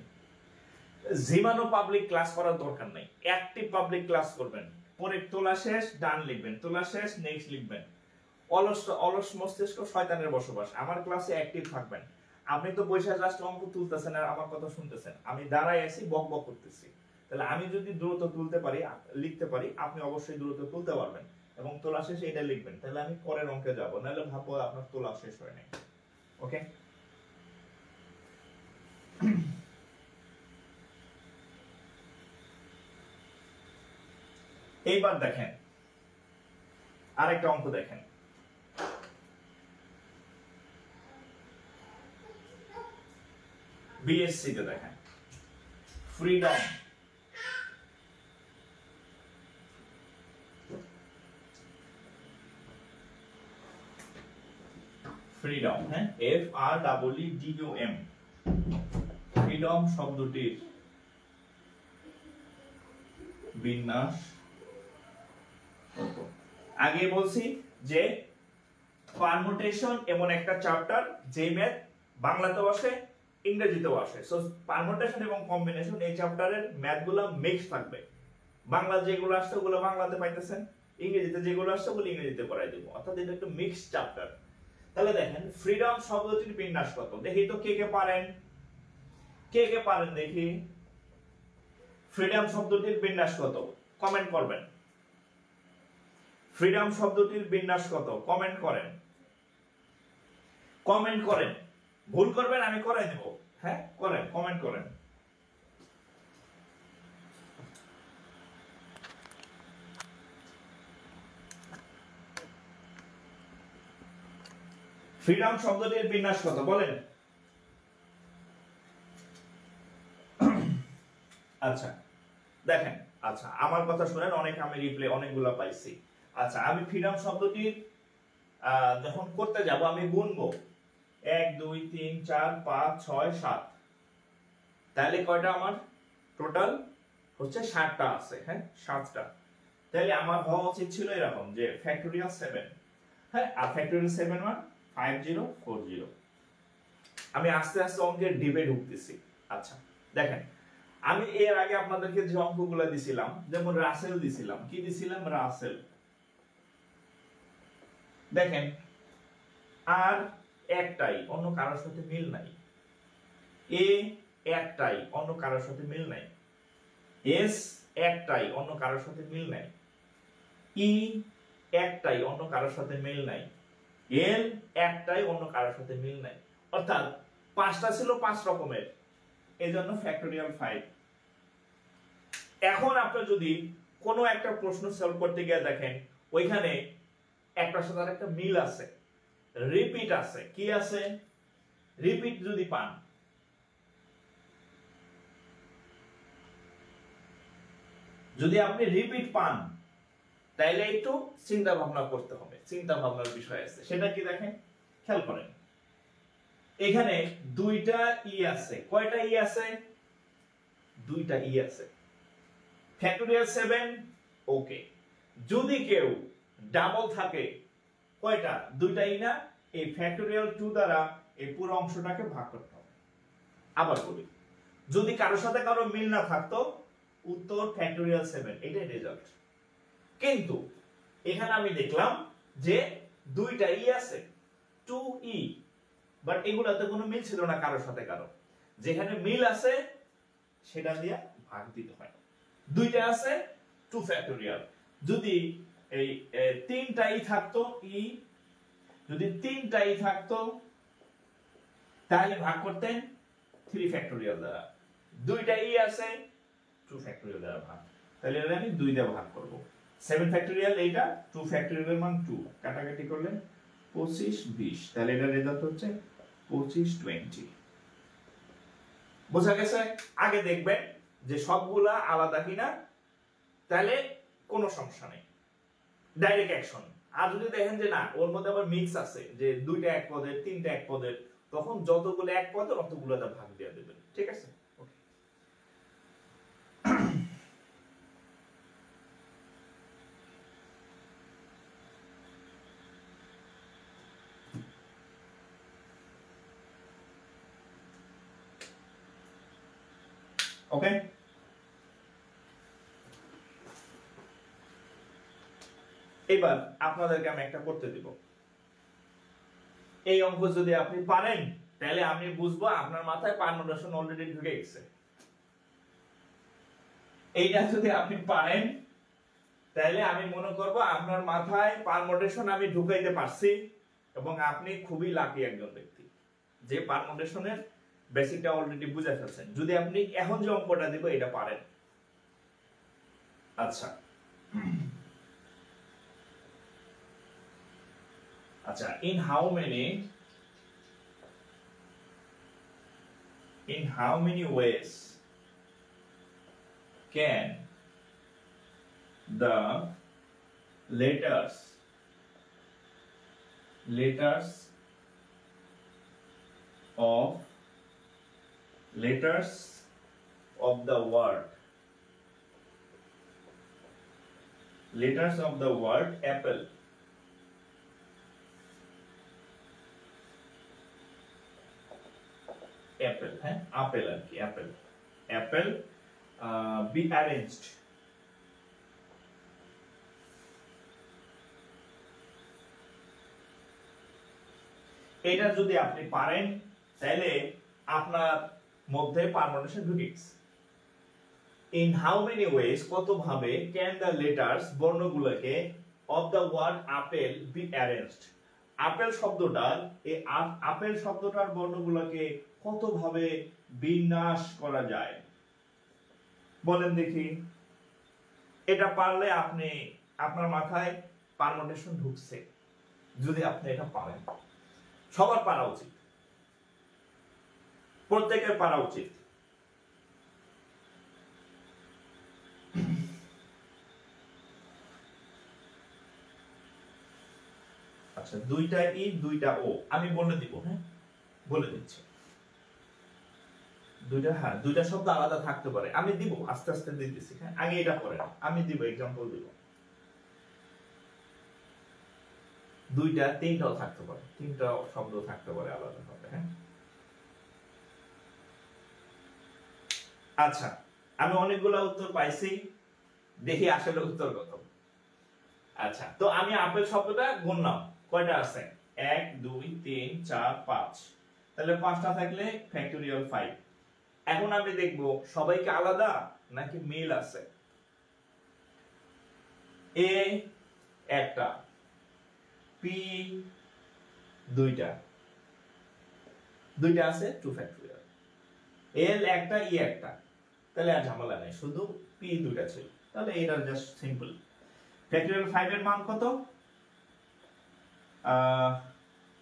জীবাণু পাবলিক ক্লাস করার দরকার নাই, অ্যাক্টিভ পাবলিক ক্লাস করবেন। পরে তোলা শেষ ডান লিখবেন, তোলা শেষ নেক্সট লিখবেন। অলস মস্তিষ্ক শয়তানের বসবাস। আমার ক্লাসে অ্যাক্টিভ থাকবেন। আপনি তো বৈশাখ জাস্ট অঙ্ক তুলতেছেন আর আমার কথা শুনতেছেন, আমি দাঁড়াই আছি, বক বক করতেছি। তাহলে আমি যদি দ্রুত তুলতে পারি, লিখতে পারি, আপনি অবশ্যই দ্রুত তুলতে পারবেন এবং তোলা শেষে এটা লিখবেন। তাহলে আমি পরের অঙ্কে যাব, নাহলে ভাববো আপনার তোলা শেষ হয় নাই। ওকে, এইবার দেখেন আরেকটা অঙ্ক দেখেন। বিএসসি তে দেখেন, ফ্রিডম, ফ্রিডম, হ্যাঁ, FREEDOM, ফ্রিডম শব্দটির বিন্যাস আগে বলছি যে পারমুটেশন এমন একটা চ্যাপ্টার যে ম্যাথ বাংলাতেও আসে, ইংরেজিতেও আসে। সো পারমুটেশন এবং কম্বিনেশন এই চ্যাপ্টারের ম্যাথগুলো মিক্স থাকবে। বাংলা যেগুলো আসছে ওগুলো বাংলাতে পাইতেছেন, ইংরেজিতে যেগুলো আসছে ওগুলো ইংরেজিতে করাই দেব, অর্থাৎ এটা একটা মিক্স চ্যাপ্টার। তাহলে দেখেন ফ্রিডম শব্দটির বিন্যাস কত, দেখি তো কে কে পারেন, কে কে পারেন দেখি। ফ্রিডম শব্দটির বিন্যাস কত কমেন্ট করবেন। ফ্রিডম শব্দটির বিন্যাস কত কমেন্ট করেন, কমেন্ট করেন। ভুল করবেন আমি করাই দেব, হ্যাঁ, করেন, কমেন্ট করেন। ফ্রিডম শব্দটির বিন্যাস কত বলেন। আচ্ছা দেখেন, আচ্ছা আমার কথা শুনেন, অনেক আমি রিপ্লে অনেকগুলো পাইছি। আচ্ছা আমি ফ্রিডম শব্দটি যখন করতে যাব আমি গুনবো 1 2 3 4 5 6 7, তাহলে কয়টা আমার টোটাল হচ্ছে 7টা আছে, হ্যাঁ 7টা। তাহলে আমার হওয়া উচিত ছিল এরকম যে ফ্যাক্টোরিয়াল 7, হ্যাঁ, আর ফ্যাক্টোরিয়াল 7 মান 5040। আমি আস্তে আস্তে অঙ্কের ডিপে ঢুকতেছি। আচ্ছা দেখেন, আমি এর আগে আপনাদেরকে যে অঙ্কগুলো দিছিলাম, যেমন রাসেল দিছিলাম, কি দিছিলাম রাসেল, দেখেন আর একটাই, অন্য কারোর সাথে মিল নাই। এ একটাই, অন্য কারোর সাথে মিল নাই। এস একটাই, অন্য কারোর সাথে মিল নাই। ই একটাই, অন্য কারোর সাথে মিল নাই। এল একটাই, অন্য কারোর সাথে মিল নাই। অর্থাৎ 5টা ছিল 5 রকমের, এজন্য ফ্যাক্টোরিয়াল 5। এখন আপনি যদি কোনো একটা প্রশ্ন সলভ করতে গিয়ে দেখেন ওইখানে একটার সাথে আরেকটা মিল আছে, রিপিট আছে, কি আছে, রিপিট যদি পান, যদি আপনি রিপিট পান তাইলে একটু চিন্তা ভাবনা করতে হবে, চিন্তা ভাবনার বিষয় আছে। সেটা কি দেখেন, খেয়াল করেন, এখানে 2টা ই আছে। কয়টা ই আছে? 2টা ই আছে। ফ্যাক্টোরিয়াল 7 ওকে। যদি কেউ ডাবল থাকে, কয়টা? 2টা ই না, এই ফ্যাক্টোরিয়াল 2 দ্বারা এই পুরো অংশটাকে ভাগ করতে হবে। আবার বলি, যদি কারোর সাথে কারো মিল না থাকতো, উত্তর ফ্যাক্টোরিয়াল 7, এটাই রেজাল্ট। কিন্তু এখানে আমি দেখলাম যে 2টা ই আছে, 2e, বাট এগুলাতে কোনো মিল ছিল না কারোর সাথে কারো। যেখানে মিল আছে সেটা দিয়ে ভাগ দিতে হয়। 2টা আছে 2 ফ্যাক্টোরিয়াল। যদি এই 3টা ই থাকতো, ই যদি 3টা ই থাকতো তাহলে ভাগ করতেন 3 ফ্যাক্টোরিয়াল দ্বারা। 2টা ই আছে, 2 ফ্যাক্টোরিয়াল দ্বারা ভাগ, তাহলে এটা আমি 2 দিয়ে ভাগ করব। 7 ফ্যাক্টোরিয়াল এইটা, 2 ফ্যাক্টোরিয়ালের মান 2, কাটাকাটি করলে 25 20, তাহলে এটা রেজাল্ট হচ্ছে 25 20। বোঝা গেছে? আগে দেখবেন যে সবগুলা আলাদা কিনা, তাহলে কোনো সমস্যা নেই, ডাইরেক্ট অ্যাকশন। আর যদি দেখেন যে না ওর মধ্যে আবার মিক্স আছে, যে 2টা এক পদের 3টা এক পদের, তখন যতগুলো এক পদের অতগুলোতে ভাগ দিয়ে দেবেন। ঠিক আছে? ওকে, এবার আপনাদেরকে আমি একটা করতে দিব। এই অঙ্ক যদি আপনি পারেন তাহলে আমি বুঝবো আপনার মাথায় পারমুটেশন অলরেডি ঢুকে গেছে। এইটা যদি আপনি পারেন তাহলে আমি মনে করব আপনার মাথায় পারমুটেশন আমি ঢুকাইতে পারছি, এবং আপনি খুবই লাকি একজন ব্যক্তি যে পারমুটেশনের বেসিকটা অলরেডি বুঝে ফেলছেন, যদি আপনি এখন যে অঙ্কটা দিব এটা পারেন। আচ্ছা আচ্ছা, in how many ways can the letters of the word apple হ্যাঁ আপেল আর কি, অ্যাপেল be arranged, এটা যদি আপনি পারেন তাহলে আপনার মধ্যে পারমুটেশন ঢুকে গেছে। in how many ways, কত ভাবে, can the letters বর্ণগুলোকে of the word apple be arranged, apple শব্দটার এই আপেল শব্দটার বর্ণগুলোকে কত ভাবে বিন্যাস করা যায় বলেন দেখি। এটা পারলে আপনি, আপনার মাথায় পারমুটেশন ঢুকছে যদি আপনি এটা পারেন। সবার পারা উচিত, প্রত্যেকের পারা উচিত। আচ্ছা দুইটা ই দুইটা ও, আমি বলে দিব, হ্যাঁ বলে দিচ্ছি। দুইটা শব্দ আলাদা থাকতে পারে, আমি দিব আস্তে আস্তে দিতেছি, হ্যাঁ আগে এটা করেন, আমি দিব এক্সাম্পল দিব। দুইটা তিনটাও থাকতে পারে, তিনটা শব্দ থাকতে পারে আলাদা ভাবে, হ্যাঁ। আচ্ছা আমি অনেকগুলা উত্তর পাইছি, দেখি আসলে উত্তর কত। আচ্ছা তো আমি আপেল শব্দটা গুনলাম, কয়টা আছে? 1 2 3 4 5, তাহলে 5টা থাকলে ফ্যাক্টোরিয়াল 5। এখন আমি দেখব সবাইকে আলাদা নাকি মিল আছে। এ একটা, পি দুইটা, দুইটা আছে 2 ফ্যাক্টোরিয়াল, এল একটা, ই একটা, তাহলে আর ঝামেলা নাই, শুধু পি দুইটা ছিল, তাহলে এটা জাস্ট সিম্পল। ফ্যাক্টোরিয়াল 5 এর মান কত?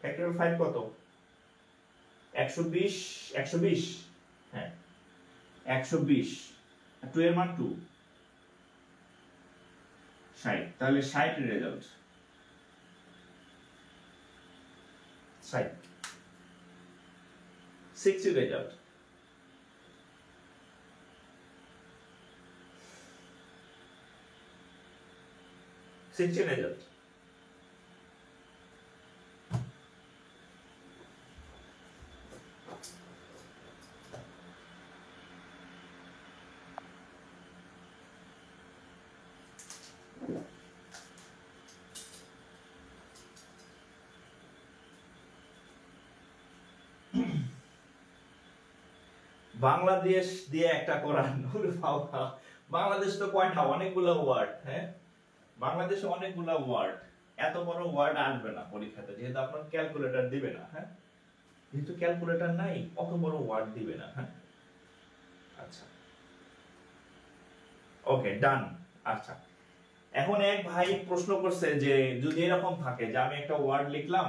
ফ্যাক্টোরিয়াল 5 কত? 120, 120, হ্যাঁ 120, 2 এর মান 2, 60, তাহলে 60 রেজাল্ট, 60, 60 রেজাল্ট। রেজাল্ট বাংলাদেশ দিয়ে একটা কোরআন, বাংলাদেশ তো কয়টা, অনেকগুলো ওয়ার্ড, হ্যাঁ বাংলাদেশে অনেকগুলো ওয়ার্ড, এত বড় ওয়ার্ড আসবে না পরীক্ষাতে, যেহেতু আপনার ক্যালকুলেটর দিবে না, হ্যাঁ যেহেতু ক্যালকুলেটর নাই অত বড় ওয়ার্ড দিবে না, হ্যাঁ। আচ্ছা ওকে ডান। আচ্ছা এখন এক ভাই প্রশ্ন করছে যে যদি এরকম থাকে যে আমি একটা ওয়ার্ড লিখলাম,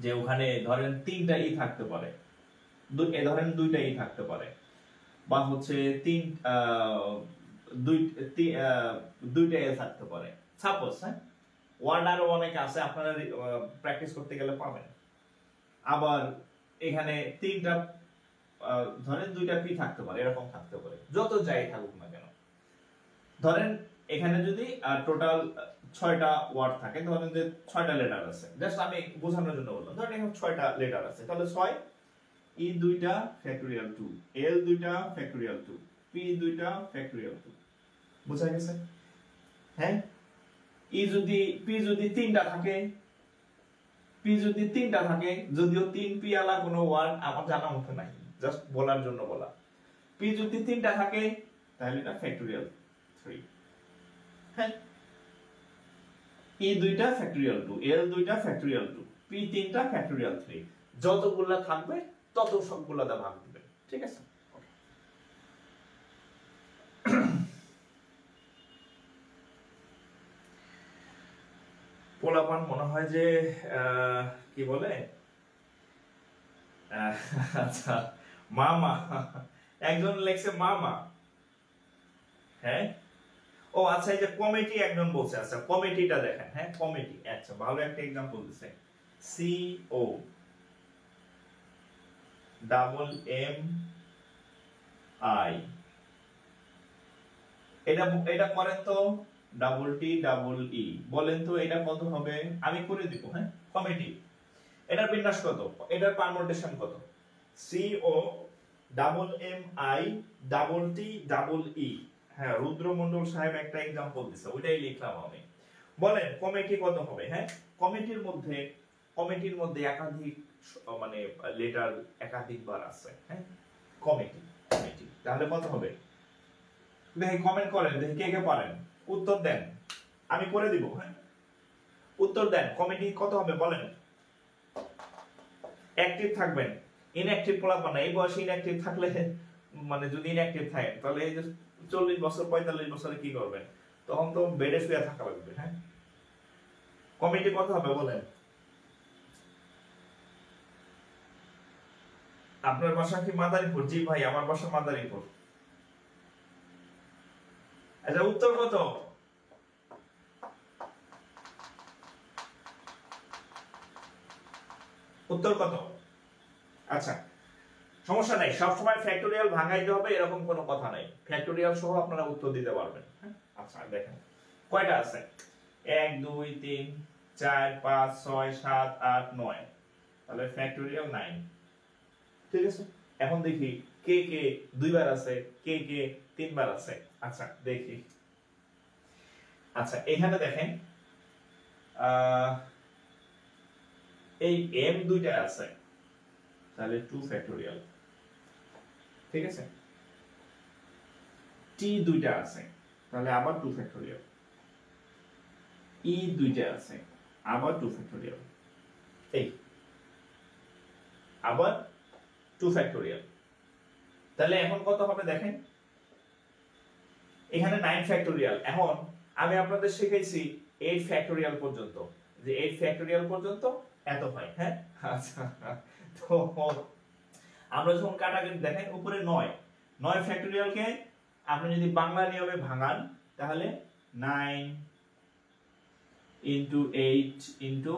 যে ওখানে ধরেন 3টা ই থাকতে পারে, ধরেন 2টা ই থাকতে পারে, বা হচ্ছে 2টা এ থাকতে পারে, সাপোজ, হ্যাঁ ওয়ার্ড আরো অনেক আছে, আপনারা প্র্যাকটিস করতে গেলে পাবেন। আবার এখানে 3টা ধরেন 2টা পি থাকতে পারে, এরকম থাকতে পারে, যত যাই থাকুক না কেন। ধরেন এখানে যদি টোটাল 6টা ওয়ার্ড থাকে, ধরেন যে 6টা লেটার আছে, জাস্ট আমি বোঝানোর জন্য বললাম, ধরেন এখানে 6টা লেটার আছে, তাহলে 6, ই 2টা ফ্যাক্টোরিয়াল 2, এল 2টা ফ্যাক্টোরিয়াল 2, পি 2টা ফ্যাক্টোরিয়াল 2, বুঝা গেছে? হ্যাঁ পি যদি 3টা থাকে, যদিও 3 পি আলা কোনো ওয়ার্ড আমার জানা মতো নাই, জাস্ট বলার জন্য বলা। পি যদি 3টা থাকে তাহলে এটা ফ্যাক্টোরিয়াল 3, হ্যাঁ ই 2টা ফ্যাক্টোরিয়াল 2, এল 2টা ফ্যাক্টোরিয়াল 2, পি 3টা ফ্যাক্টোরিয়াল 3, যতগুলা থাকবে তত সবগুলা দা ভাগ দিবেন, ঠিক আছে? পোলাপান মনে হয় যে কি বলে, আচ্ছা মামা, একজন লেখছে মামা, হ্যাঁ ও আচ্ছা এই যে কমিটি একজন বলছে, আচ্ছা কমিটিটা দেখেন, হ্যাঁ কমিটি, আচ্ছা ভালো একটা एग्जांपल দিছে, C O double M I, এটা করেন তো, ডাবল টি ডাবল ই, বলেন তো এটা কত হবে? আমি করে দিব, হ্যাঁ কমিটি, এটার বিন্যাস কত, এটার পারমুটেশন কত? C O double M I double T double E, হ্যাঁ রুদ্রমন্ডল সাহেব একটা एग्जांपल দিছে, ওইটাই লিখলাম আমি। বলেন কমিটি কত হবে? হ্যাঁ কমিটির মধ্যে একাধিক মানে লেটার একাধিকবার আছে, হ্যাঁ কমিটি, তাহলে কত হবে? দেখি কমেন্ট করেন, দেখি কে কে পারেন, উত্তর দেন, আমি করে দিব, হ্যাঁ উত্তর দেন, কমিটি কত হবে বলেন। অ্যাক্টিভ থাকবেন, ইনঅ্যাক্টিভ পোলাপান না, এই বয়সে ইনঅ্যাক্টিভ থাকলে, মানে যদি ইনঅ্যাক্টিভ থাকে তাহলে এই যে 40 বছর 45 বছরে কি করবেন, তখন তো বেডে শুয়ে থাকা লাগবে, হ্যাঁ কমিটি কত হবে বলেন। আপনার বাসা কি মাদারীপুর? জি ভাই আমার বাসা মাদারীপুর। আচ্ছা উত্তর কত? উত্তর কত? আচ্ছা সমস্যা নাই, সবসময় ফ্যাক্টোরিয়াল ভাঙাইতে হবে এরকম কোনো কথা নাই, ফ্যাক্টোরিয়াল সহ আপনারা উত্তর দিতে পারবেন। আচ্ছা দেখেন কয়টা আছে, 1 2 3 4 5 6 7 8 9, তাহলে ফ্যাক্টোরিয়াল 9। ঠিক আছে, এখন দেখি কে কে দুইবার আছে, কে কে তিনবার আছে। আচ্ছা দেখি, আচ্ছা এখানে দেখেন এই m দুইটা আছে, তাহলে 2 ফ্যাক্টোরিয়াল। ঠিক আছে, t দুইটা আছে, তাহলে আবার 2 ফ্যাক্টোরিয়াল। e দুইটা আছে, আবার 2 ফ্যাক্টোরিয়াল। এই আবার 2 ফ্যাক্টোরিয়াল। তাহলে এখন কত হবে দেখেন, এখানে 9 ফ্যাক্টোরিয়াল। এখন আমি আপনাদের শিখাইছি 8 ফ্যাক্টোরিয়াল পর্যন্ত, যে 8 ফ্যাক্টোরিয়াল পর্যন্ত এত হয়। হ্যাঁ আচ্ছা, তো আমরা যখন কাটাকাটি দেখেন উপরে 9 ফ্যাক্টোরিয়ালকে আপনি যদি বাংলা নিয়মে ভাঙান তাহলে 9 ইনটু 8 ইনটু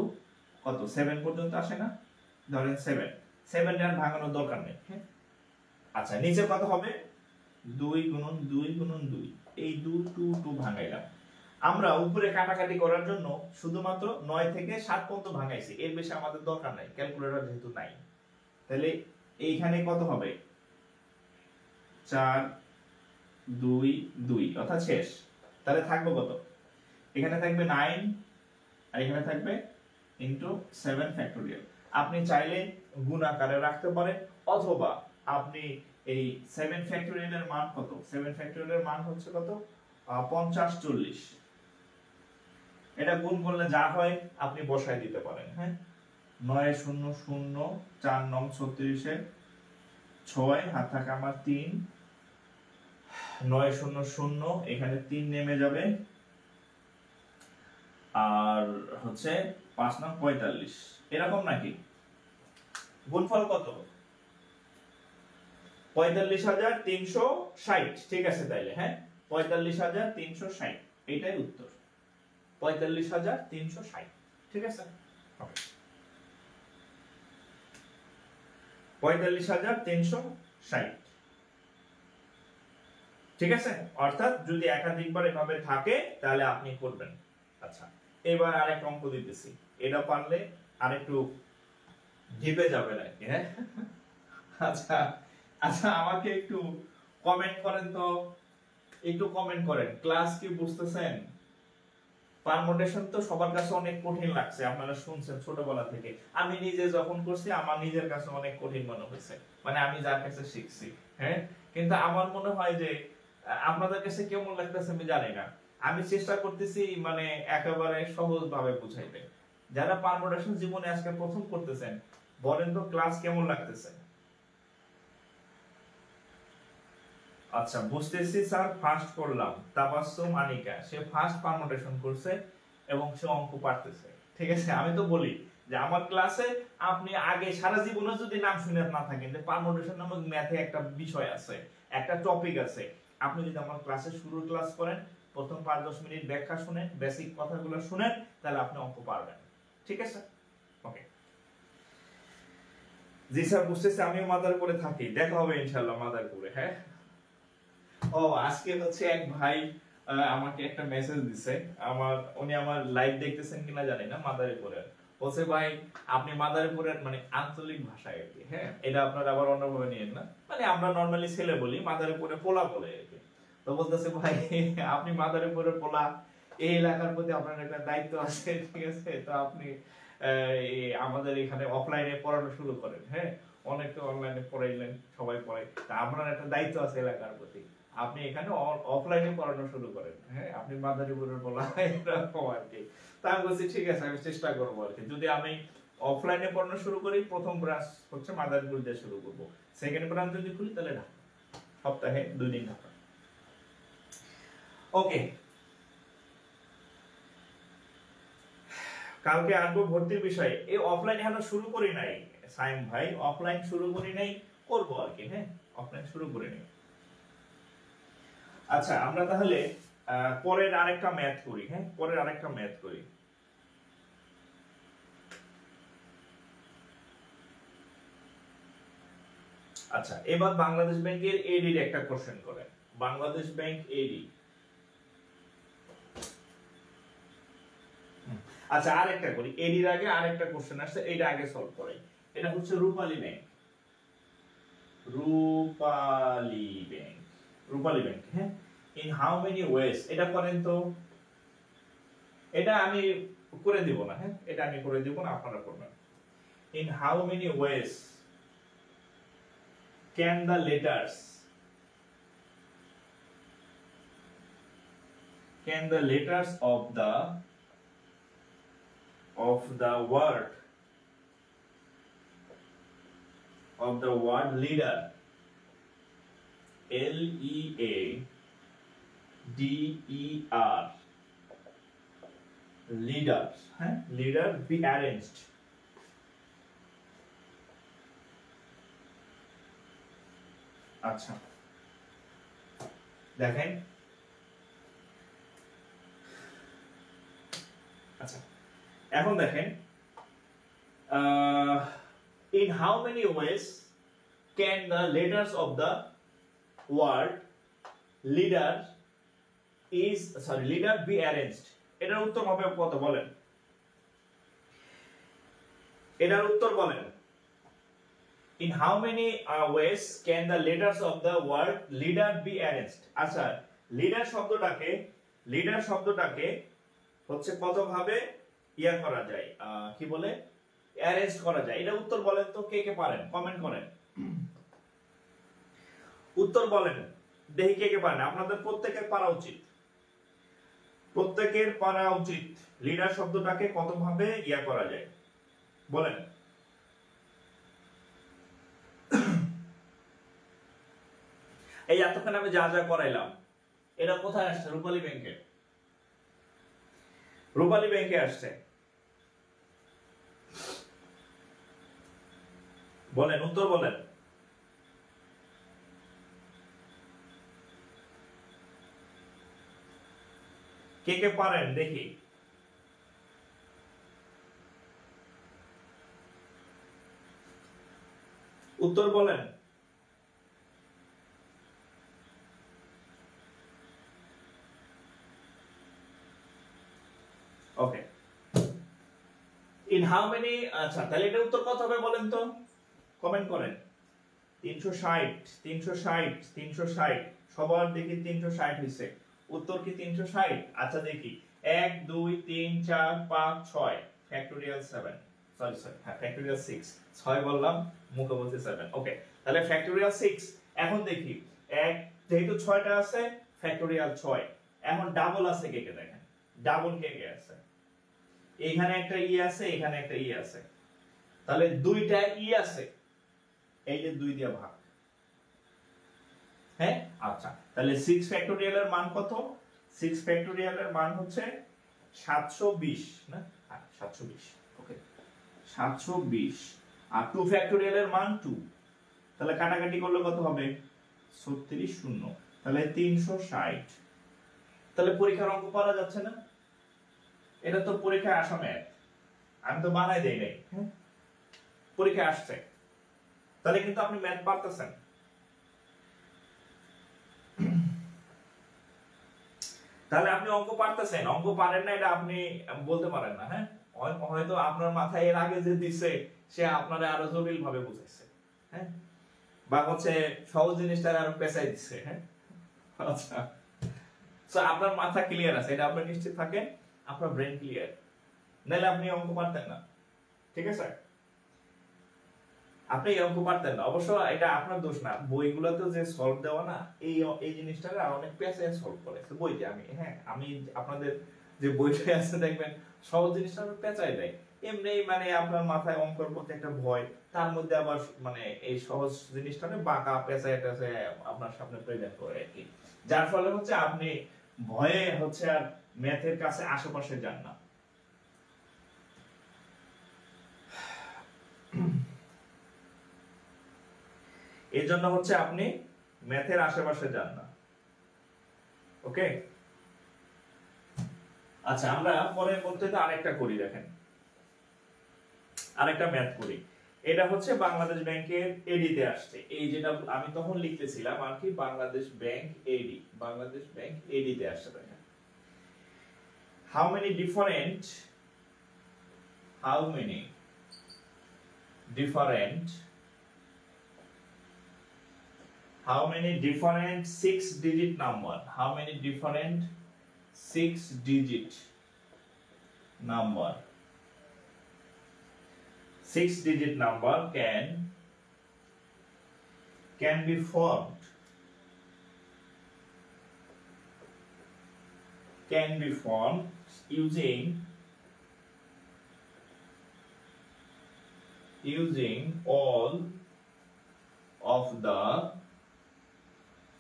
কত 7 পর্যন্ত আসে না, ধরেন 7 আর ভাঙানোর দরকার নেই। হ্যাঁ আচ্ছা নিচে কত হবে, 2 গুণন 2 গুণন 2, এই 2 2 2 ভাঙাইলাম। আমরা উপরে কাটাকাটি করার জন্য শুধুমাত্র 9 থেকে 7 পর্যন্ত ভাঙাইছি, এর বেশি আমাদের দরকার নাই, ক্যালকুলেটর যেহেতু নাই। তাহলে এইখানে কত হবে, 4 2 2 অর্থাৎ শেষ। তাহলে থাকবে কত, এখানে থাকবে 9 আর এখানে থাকবে ইনটু 7 ফ্যাক্টোরিয়াল। আপনি চাইলে গুণ আকারে রাখতে পারেন, অথবা আপনি এই 7 ফ্যাক্টোরিয়ালের মান কত, 7 ফ্যাক্টোরিয়ালের মান হচ্ছে কত 50 40, এটা গুণ করলে যা হয় আপনি বসায় দিতে পারেন। হ্যাঁ 9 0 0 4 9 36 6 হাত থাকে আমার 3, 9 0 0 এখানে 3 নেমে যাবে, আর হচ্ছে 5 9 45, এরকম নাকি? গুণফল কত, 45,360। ঠিক আছে তাইলে, হ্যাঁ 45,360 এটাই উত্তর, 45,360। ঠিক আছে, 45,360। ঠিক আছে, অর্থাৎ যদি একাধিকবার এভাবে থাকে তাহলে আপনি করবেন। আচ্ছা এবার আরেকটা অঙ্ক দিতেছি, এটা পারলে আরেকটু জিপে যাবে নাকি? হ্যাঁ আচ্ছা আচ্ছা আমাকে একটু কমেন্ট করেন তো, একটু কমেন্ট করেন ক্লাস কি বুঝতেছেন? পারমুটেশন তো সবার কাছে অনেক কঠিন লাগছে, আপনারা শুনছেন ছোটবেলা থেকে, আমি নিজে যখন করছি আমার নিজের কাছে অনেক কঠিন মনে হয়েছে, মানে আমি যার কাছে শিখছি। হ্যাঁ কিন্তু আমার মনে হয় যে আপনাদের কাছে কেমন লাগতেছে আমি জানি না, আমি চেষ্টা করতেছি মানে একেবারে সহজ ভাবে বুঝাইতে। যারা পারমুটেশন জীবনে আজকে প্রথম করতেছেন বলেন তো ক্লাস কেমন লাগতেছে? আচ্ছা বুঝতেছি স্যার, ফার্স্ট করলাম তাবাসসুম আনিকা, সে ফার্স্ট পারমুটেশন করছে এবং সে অঙ্ক পারতেছে। ঠিক আছে, আমি তো বলি যে আমার ক্লাসে আপনি আগে সারা জীবনে যদি নাম শুনে না থাকেন যে পারমুটেশন নামক ম্যাথে একটা বিষয় আছে, একটা টপিক আছে, আপনি যদি আমার ক্লাসে শুরুর ক্লাস করেন, প্রথম 5-10 মিনিট ব্যাখ্যা শুনেন, বেসিক কথাগুলো শুনেন, তাহলে আপনি অঙ্ক পারবেন। ঠিক আছে, ওকে জি স্যার বুঝতেছি, আমিও মাদারপুরে থাকি, দেখা হবে ইনশাআল্লাহ মাদারপুরে। হ্যাঁ ও আজকে হচ্ছে এক ভাই আমাকে একটা মেসেজ দিছে, উনি আমার লাইভ দেখতেছেন কিনা জানি না, মাদারীপুরের, বলছে ভাই আপনি মাদারীপুরের মানে আঞ্চলিক ভাষায় আর কি, হ্যাঁ এটা আপনারা আবার অন্যভাবে নিয়েন না, মানে আমরা নরমালি ছেলে বলি, মাদারীপুরে পোলা বলে আর কি। তো বলতেছে ভাই আপনি মাদারীপুরের পোলা, এই এলাকার প্রতি আপনার একটা দায়িত্ব আছে, ঠিক আছে, তো আপনি আমাদের এখানে অফলাইনে পড়ানো শুরু করেন। হ্যাঁ অনেকে অনলাইনে পড়াইলেন, সবাই পড়ে, তা আপনার একটা দায়িত্ব আছে এলাকার প্রতি, আপনি এখানে অফলাইনে পড়ানো শুরু করেন। হ্যাঁ আপনি মাদারীপুরের বলা এরকম আর কি। তা আমি বলছি ঠিক আছে আমি চেষ্টা করবো আর কি, যদি আমি অফলাইনে পড়ানো শুরু করি প্রথম ব্রাঞ্চ হচ্ছে মাদারীপুর দিয়ে শুরু করবো, সেকেন্ড ব্রাঞ্চ যদি খুলি তাহলে ঢাকা, সপ্তাহে 2 দিন ঢাকা। ওকে কালকে আসবো ভর্তির বিষয়ে, এই অফলাইন এখনো শুরু করি নাই সাইম ভাই, অফলাইন শুরু করি নাই, করবো আর কি। হ্যাঁ অফলাইন শুরু করি নাই। আচ্ছা আমরা তাহলে পরের আরেকটা ম্যাথ করি। হ্যাঁ পরের আরেকটা ম্যাথ করি। আচ্ছা, এবার বাংলাদেশ ব্যাংকের এডির একটা কোশ্চেন করে। বাংলাদেশ ব্যাংক এডি। আচ্ছা, আরেকটা করি, এডির আগে আরেকটা কোশ্চেন আসছে, এটা আগে সলভ করাই। এটা হচ্ছে রূপালী ব্যাংক। রূপালী ব্যাংক, রূপালী ব্যাংক, হ্যাঁ। ইন হাউ মেনি ওয়েজ, এটা করেন তো। এটা আমি করে দিব না, হ্যাঁ, এটা আমি করে দিব না, আপনারা করবেন। In how many ways can the letters of the word leader, L-E-A-D-E-R, leader, হ্যাঁ, leader be arranged? আচ্ছা, দেখেন, আচ্ছা এখন দেখেন, in how many ways can the letters of the word leader be arranged? এটার উত্তর হবে কত বলেন? এটার উত্তর বলেন। In how many ways can the letters of the word leader be arranged? আচ্ছা, লিডার শব্দটাকে হচ্ছে কত ভাবে ইয়া করা যায়, কি বলে, অ্যারেঞ্জ করা যায়। এটা উত্তর বলেন তো, কে কে পারেন কমেন্ট করেন, উত্তর বলেন, দেখি কে কে পারেন। আপনাদের প্রত্যেকের পারা উচিত, লিডার শব্দটাকে কত ভাবে ইয়া করা যায়, বলেন। এই এতক্ষণ আমি যা যা করাইলাম, এটা কোথায় আসছে? রূপালী ব্যাংকে আসছে। বলেন, উত্তর বলেন। কে কে পারেন দেখি। উত্তর বলেন। ওকে, ইন হাউ মেনি, আচ্ছা তাহলে এটা উত্তর কত হবে বলেন তো, কমেন্ট করেন। 360 সবার দেখি 360 হইছে। উত্তর কি 360? আচ্ছা দেখি, 1 2 3 4 5 6 ফ্যাক্টোরিয়াল 7, সরি হ্যাঁ ফ্যাক্টোরিয়াল 6, 6 বললাম মুখে বলছি 7। ওকে, তাহলে ফ্যাক্টোরিয়াল 6। এখন দেখি, এক যেহেতু 6টা আছে, ফ্যাক্টোরিয়াল 6। এখন ডাবল আছে কে কে দেখেন, ডাবল কে কে আছে? এখানে একটা ই আছে, এখানে একটা ই আছে, তাহলে দুইটা ই আছে, এই যে 2 দিয়ে ভাগ, হ্যাঁ। আচ্ছা, তাহলে 6 ফ্যাক্টোরিয়াল এর মান কত? 6 ফ্যাক্টোরিয়াল এর মান হচ্ছে 720 না, 720। ওকে, 720। আর 2 ফ্যাক্টোরিয়াল এর মান 2, তাহলে কাটাকাটি করলে কত হবে? 36 শূন্য, তাহলে 360। তাহলে পরীক্ষার অঙ্ক পারা যাচ্ছে না? এটা তো পরীক্ষায় আসা ম্যাথ, আমি তো বানাই দেই নাই, হ্যাঁ, পরীক্ষায় আসছে, তাহলে কিন্তু আপনি ম্যাথ পারতেছেন। তাহলে আপনি অঙ্ক পারতেছেন, অঙ্ক পারেন না এটা আপনি বলতে পারেন না, হ্যাঁ। হয়তো আপনার মাথায় এর আগে যে দিছে সে আপনারা আরো জটিল ভাবে বুঝাইছে, হ্যাঁ, বা হচ্ছে সহজ জিনিসটা আরো পেঁচাই দিচ্ছে, হ্যাঁ। আচ্ছা, সো আপনার মাথা ক্লিয়ার আছে, এটা আপনি নিশ্চিত থাকেন, আপনার ব্রেন ক্লিয়ার, নাহলে আপনি অঙ্ক পারতেন না, ঠিক আছে? আপনি অঙ্ক পারতেন না, অবশ্য এটা আপনার দোষ না, বইগুলোতে যে সলভ দেওয়া না, এই জিনিসটা আর অনেক পেঁচায় সলভ করে বইতে। আমি আপনাদের যে বইটা আছে দেখবেন, সহজ জিনিসটা পেঁচায় দেয় এমনি, মানে আপনার মাথায় অঙ্কের প্রতি একটা ভয়, তার মধ্যে আবার মানে এই সহজ জিনিসটা বাঁকা পেঁচায় পেঁচায় আপনার সামনে প্রেজেন্ট করে আর কি, যার ফলে হচ্ছে আপনি ভয়ে হচ্ছে আর ম্যাথের কাছে আশেপাশে যান না। এই জন্য হচ্ছে আপনি ম্যাথের আশেপাশে যান না, ওকে। আচ্ছা, আমরা পরের পদ্ধতিতে আরেকটা করি, দেখেন আরেকটা ম্যাথ করি। এটা হচ্ছে বাংলাদেশ ব্যাংকের এডিতে আসছে, এই যেটা আমি তখন লিখতেছিলাম আর কি, বাংলাদেশ ব্যাংক এডি, বাংলাদেশ ব্যাংক এডিতে আসছে। দেখেন how many different how many different 6-digit number, how many different 6-digit number 6-digit number can be formed using all of the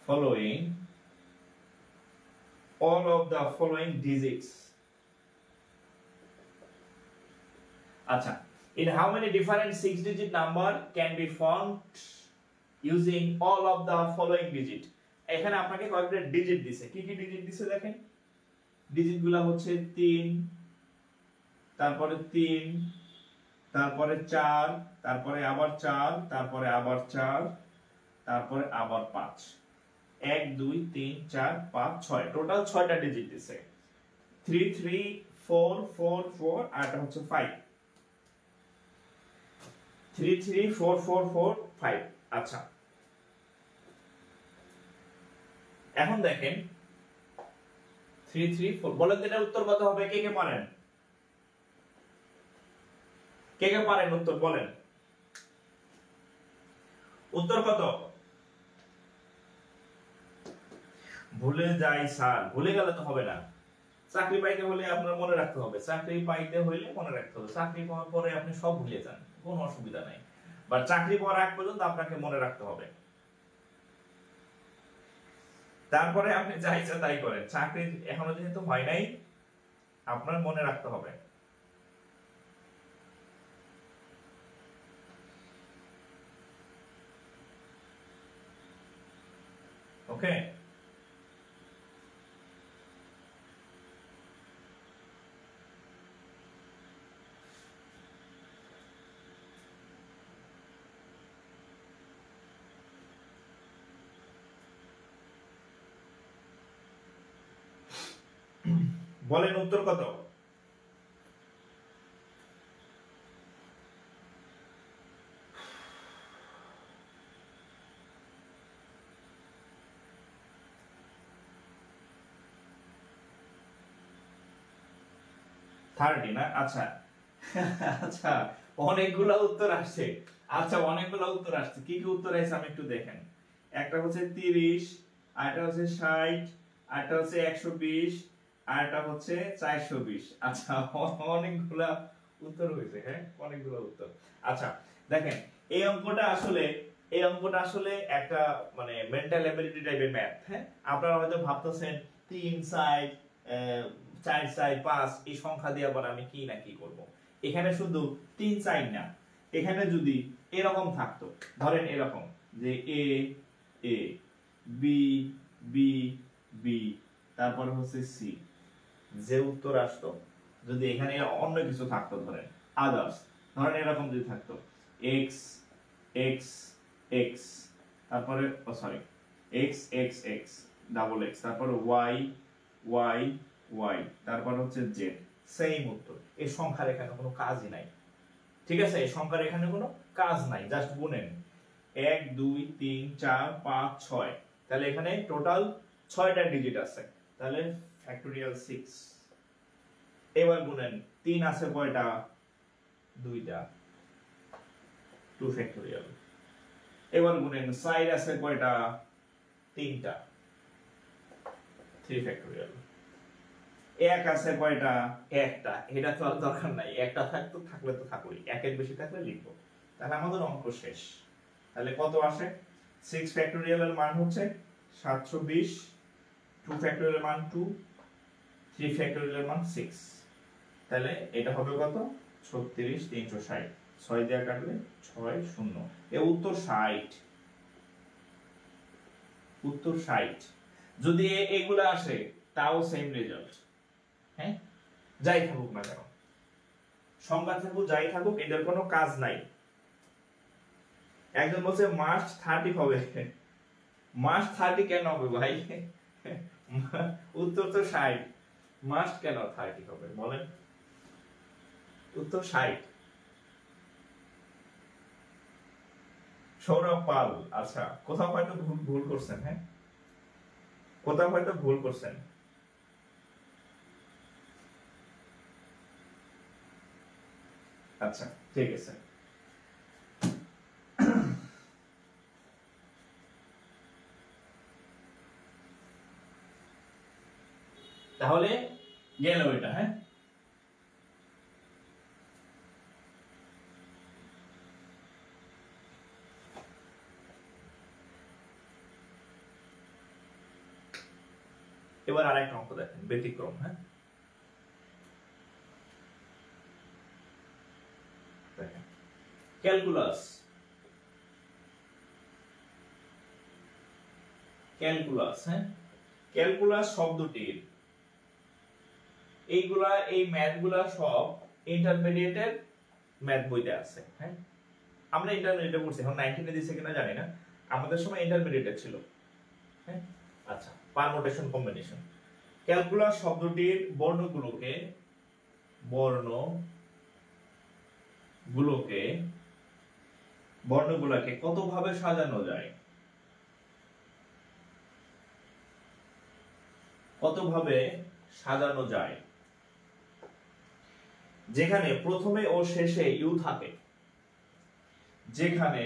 following digits. আচ্ছা, in how many different 6-digit number can be formed using all of the following digit? এখানে আপনাকে কয়েকটা ডিজিট দিছে, কি কি ডিজিট দিছে দেখেন, ডিজিট গুলা হচ্ছে 3, তারপরে 3, তারপরে 4, তারপরে আবার 4, তারপরে আবার 4, তারপরে আবার 5, 1 2 3 4 5 6, টোটাল 6টা ডিজিট দিছে, 3 3 4 4 4 আর এটা হচ্ছে 5, 3 3 4 4 4 5। আচ্ছা, এখন দেখেন 3 3 4, বলেন এটার উত্তর কত হবে? কে কে পারেন? উত্তর বলেন, উত্তর কত? ভুলে যাই স্যার, ভুলে গেলে তো হবে না, চাকরি পাইতে হলে আপনার মনে রাখতে হবে, চাকরি পাইতে হলে মনে রাখতে হবে, চাকরি পাওয়ার পরে আপনি সব ভুলে যান, কোনো অসুবিধা নাই, বাট চাকরি পাওয়ার আগ পর্যন্ত আপনাকে মনে রাখতে হবে, তারপরে আপনি যা ইচ্ছা তাই করেন, চাকরি এখনো যেহেতু হয় নাই আপনার মনে রাখতে হবে। ওকে, বলেন উত্তর কত? থার্টি না? আচ্ছা আচ্ছা, অনেকগুলা উত্তর আসছে, আচ্ছা অনেকগুলা উত্তর আসছে, কি কি উত্তর আছে আমি একটু দেখেন, একটা হচ্ছে 30, আরেকটা হচ্ছে 60, আরেকটা হচ্ছে 120, আরেকটা হচ্ছে 420। আচ্ছা, অনেকগুলা উত্তর হয়েছে, হ্যাঁ অনেকগুলা উত্তর। আচ্ছা দেখেন, এই অঙ্কটা আসলে একটা মানে মেন্টাল এবিলিটি টাইপের ম্যাথ, হ্যাঁ আপনারা হয়তো ভাবতেছেন 3 সাইড 4 সাইড 5 এই সংখ্যা দিয়ে আবার আমি কি না কি করব, এখানে শুধু 3 সাইড না, এখানে যদি এরকম থাকতো, ধরেন এরকম যে এ এ বি বি বি তারপর হচ্ছে সি, যে উত্তর আসতো যদি এখানে অন্য কিছু থাকতো, ধরেন আদার্স, ধরেন এরকম যদি থাকতো এক্স এক্স এক্স, তারপরে sorry x x x double x, তারপরে ওয়াই ওয়াই ওয়াই, তারপর হচ্ছে জেড, সেম উত্তর, এই সংখ্যার এখানে কোনো কাজই নাই, ঠিক আছে, এই সংখ্যার এখানে কোনো কাজ নাই, জাস্ট গুনেন 1 2 3 4 5 6, তাহলে এখানে টোটাল 6টা ডিজিট আছে, তাহলে ফ্যাক্টোরিয়াল 6। এবার গুনেন 3 আছে কয়টা? 2টা, 2 ফ্যাক্টোরিয়াল। এবার গুনেন 4 আছে কয়টা? 3টা, 3 ফ্যাক্টোরিয়াল। 1 আছে কয়টা? একটা, এটা তো আর দরকার নাই, একটা থাকতো, থাকলে তো থাকলোই, একের বেশি থাকলে লিখবো, তাহলে আমাদের অঙ্ক শেষ। তাহলে কত আসে? 6 ফ্যাক্টোরিয়াল এর মান হচ্ছে 720, 2 ফ্যাক্টোরিয়াল এর মান 2, 3 ফ্যাক্টোরিয়াল এর মান 6, তাহলে এটা হবে কত? 36 360, 6 দিয়ে কাটলে 6 0, এর উত্তর 60, উত্তর 60। যদি এগুলা আসে তাও সেম রেজাল্ট, হ্যাঁ যাই থাকুক না কেন, সংখ্যা থাকুক যাই থাকুক, এদের কোনো কাজ নাই, একজন বলছে মাস্ট 30 হবে, মাস্ট 30 কেন হবে ভাই? উত্তর তো 60, মাস্ট কেন 30 হবে বলেন? উত্তর 60। সৌরভ পাল, আচ্ছা কোথাও হয়তো ভুল করছেন, হ্যাঁ কোথাও হয়তো ভুল করছেন। আচ্ছা ঠিক আছে। তাহলে গেল এটা, হ্যাঁ এবার আরেকটা অঙ্ক দেখেন, ব্যতিক্রম, হ্যাঁ দেখেন ক্যালকুলাস, ক্যালকুলাস, হ্যাঁ ক্যালকুলাস শব্দটির এইগুলা এই ম্যাথগুলা সব ইন্টারমিডিয়েটের ম্যাথ বইতে আছে, হ্যাঁ আমরা ইন্টারমিডিয়েটে পড়ছি, এখন 19 এ দিছে কিনা জানি না, আমাদের সময় ইন্টারমিডিয়েটে ছিল, হ্যাঁ আচ্ছা পারমুটেশন কম্বিনেশন। ক্যালকুলাস শব্দটির বর্ণগুলোকে বর্ণগুলোকে কত ভাবে সাজানো যায়, কত ভাবে সাজানো যায় যেখানে প্রথমে ও শেষে ইউ থাকে, যেখানে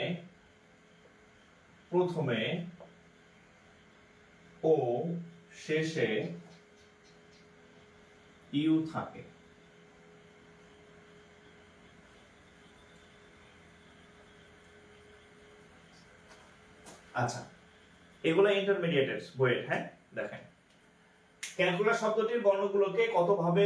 প্রথমে ও শেষে ইউ থাকে। আচ্ছা এগুলো ইন্টারমিডিয়েটের বইয়ের, হ্যাঁ দেখেন ক্যালকুলাস শব্দটির বর্ণগুলোকে কত ভাবে